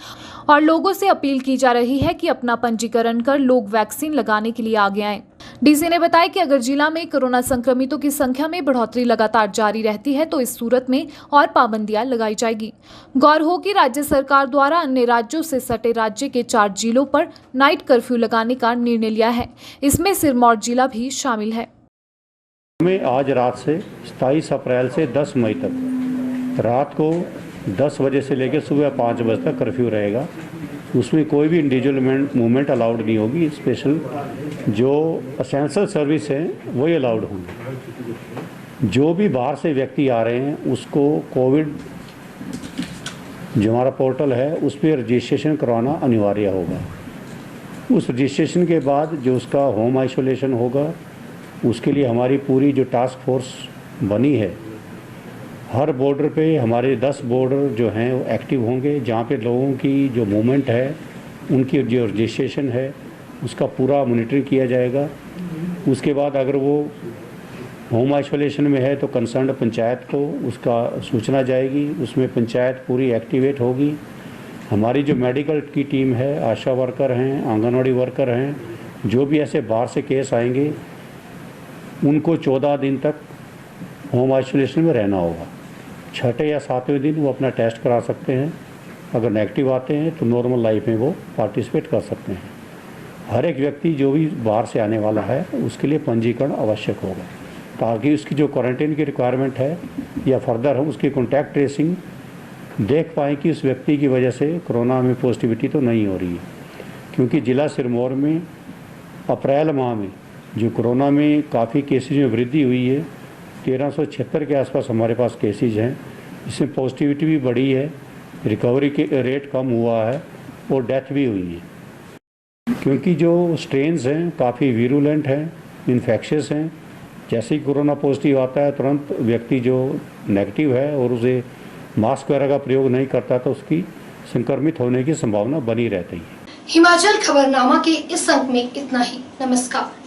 और लोगों से अपील की जा रही है कि अपना पंजीकरण कर लोग वैक्सीन लगाने के लिए आगे आएं। डीसी ने बताया कि अगर जिला में कोरोना संक्रमितों की संख्या में बढ़ोतरी लगातार जारी रहती है तो इस सूरत में और पाबंदियां लगाई जाएगी। गौर हो कि राज्य सरकार द्वारा अन्य राज्यों से सटे राज्य के 4 जिलों पर नाइट कर्फ्यू लगाने का निर्णय लिया है। इसमें सिरमौर जिला भी शामिल है। में आज रात से 27 अप्रैल से 10 मई तक रात को 10 बजे से लेकर सुबह 5 बजे तक कर्फ्यू रहेगा। उसमें कोई भी इंडिविजुअल मूवमेंट अलाउड नहीं होगी। स्पेशल जो असेंशियल सर्विस हैं वही अलाउड होंगे। जो भी बाहर से व्यक्ति आ रहे हैं उसको कोविड जो हमारा पोर्टल है उस पर रजिस्ट्रेशन करवाना अनिवार्य होगा। उस रजिस्ट्रेशन के बाद जो उसका होम आइसोलेशन होगा उसके लिए हमारी पूरी जो टास्क फोर्स बनी है, हर बॉर्डर पे हमारे 10 बॉर्डर जो हैं वो एक्टिव होंगे, जहाँ पे लोगों की जो मूवमेंट है उनकी जो रजिस्ट्रेशन है उसका पूरा मॉनिटरिंग किया जाएगा। उसके बाद अगर वो होम आइसोलेशन में है तो कंसर्न पंचायत को उसका सूचना जाएगी, उसमें पंचायत पूरी एक्टिवेट होगी। हमारी जो मेडिकल की टीम है, आशा वर्कर हैं, आंगनवाड़ी वर्कर हैं, जो भी ऐसे बाहर से केस आएंगे उनको 14 दिन तक होम आइसोलेशन में रहना होगा। 6ठे या 7वें दिन वो अपना टेस्ट करा सकते हैं। अगर नेगेटिव आते हैं तो नॉर्मल लाइफ में वो पार्टिसिपेट कर सकते हैं। हर एक व्यक्ति जो भी बाहर से आने वाला है उसके लिए पंजीकरण आवश्यक होगा, ताकि उसकी जो क्वारंटाइन की रिक्वायरमेंट है या फर्दर हम उसकी कॉन्टैक्ट ट्रेसिंग देख पाएँ कि उस व्यक्ति की वजह से कोरोना में पॉजिटिविटी तो नहीं हो रही है। क्योंकि ज़िला सिरमौर में अप्रैल माह में जो कोरोना में काफ़ी केसेज में वृद्धि हुई है, 1376 के आसपास हमारे पास केसेज हैं। इसमें पॉजिटिविटी भी बढ़ी है, रिकवरी के रेट कम हुआ है और डेथ भी हुई है। क्योंकि जो स्ट्रेन्स हैं काफ़ी वीरुलेंट हैं, इन्फेक्शियस हैं। जैसे ही कोरोना पॉजिटिव आता है तुरंत व्यक्ति जो नेगेटिव है और उसे मास्क वगैरह का प्रयोग नहीं करता तो उसकी संक्रमित होने की संभावना बनी रहती है। हिमाचल खबरनामा के इस अंक में इतना ही। नमस्कार।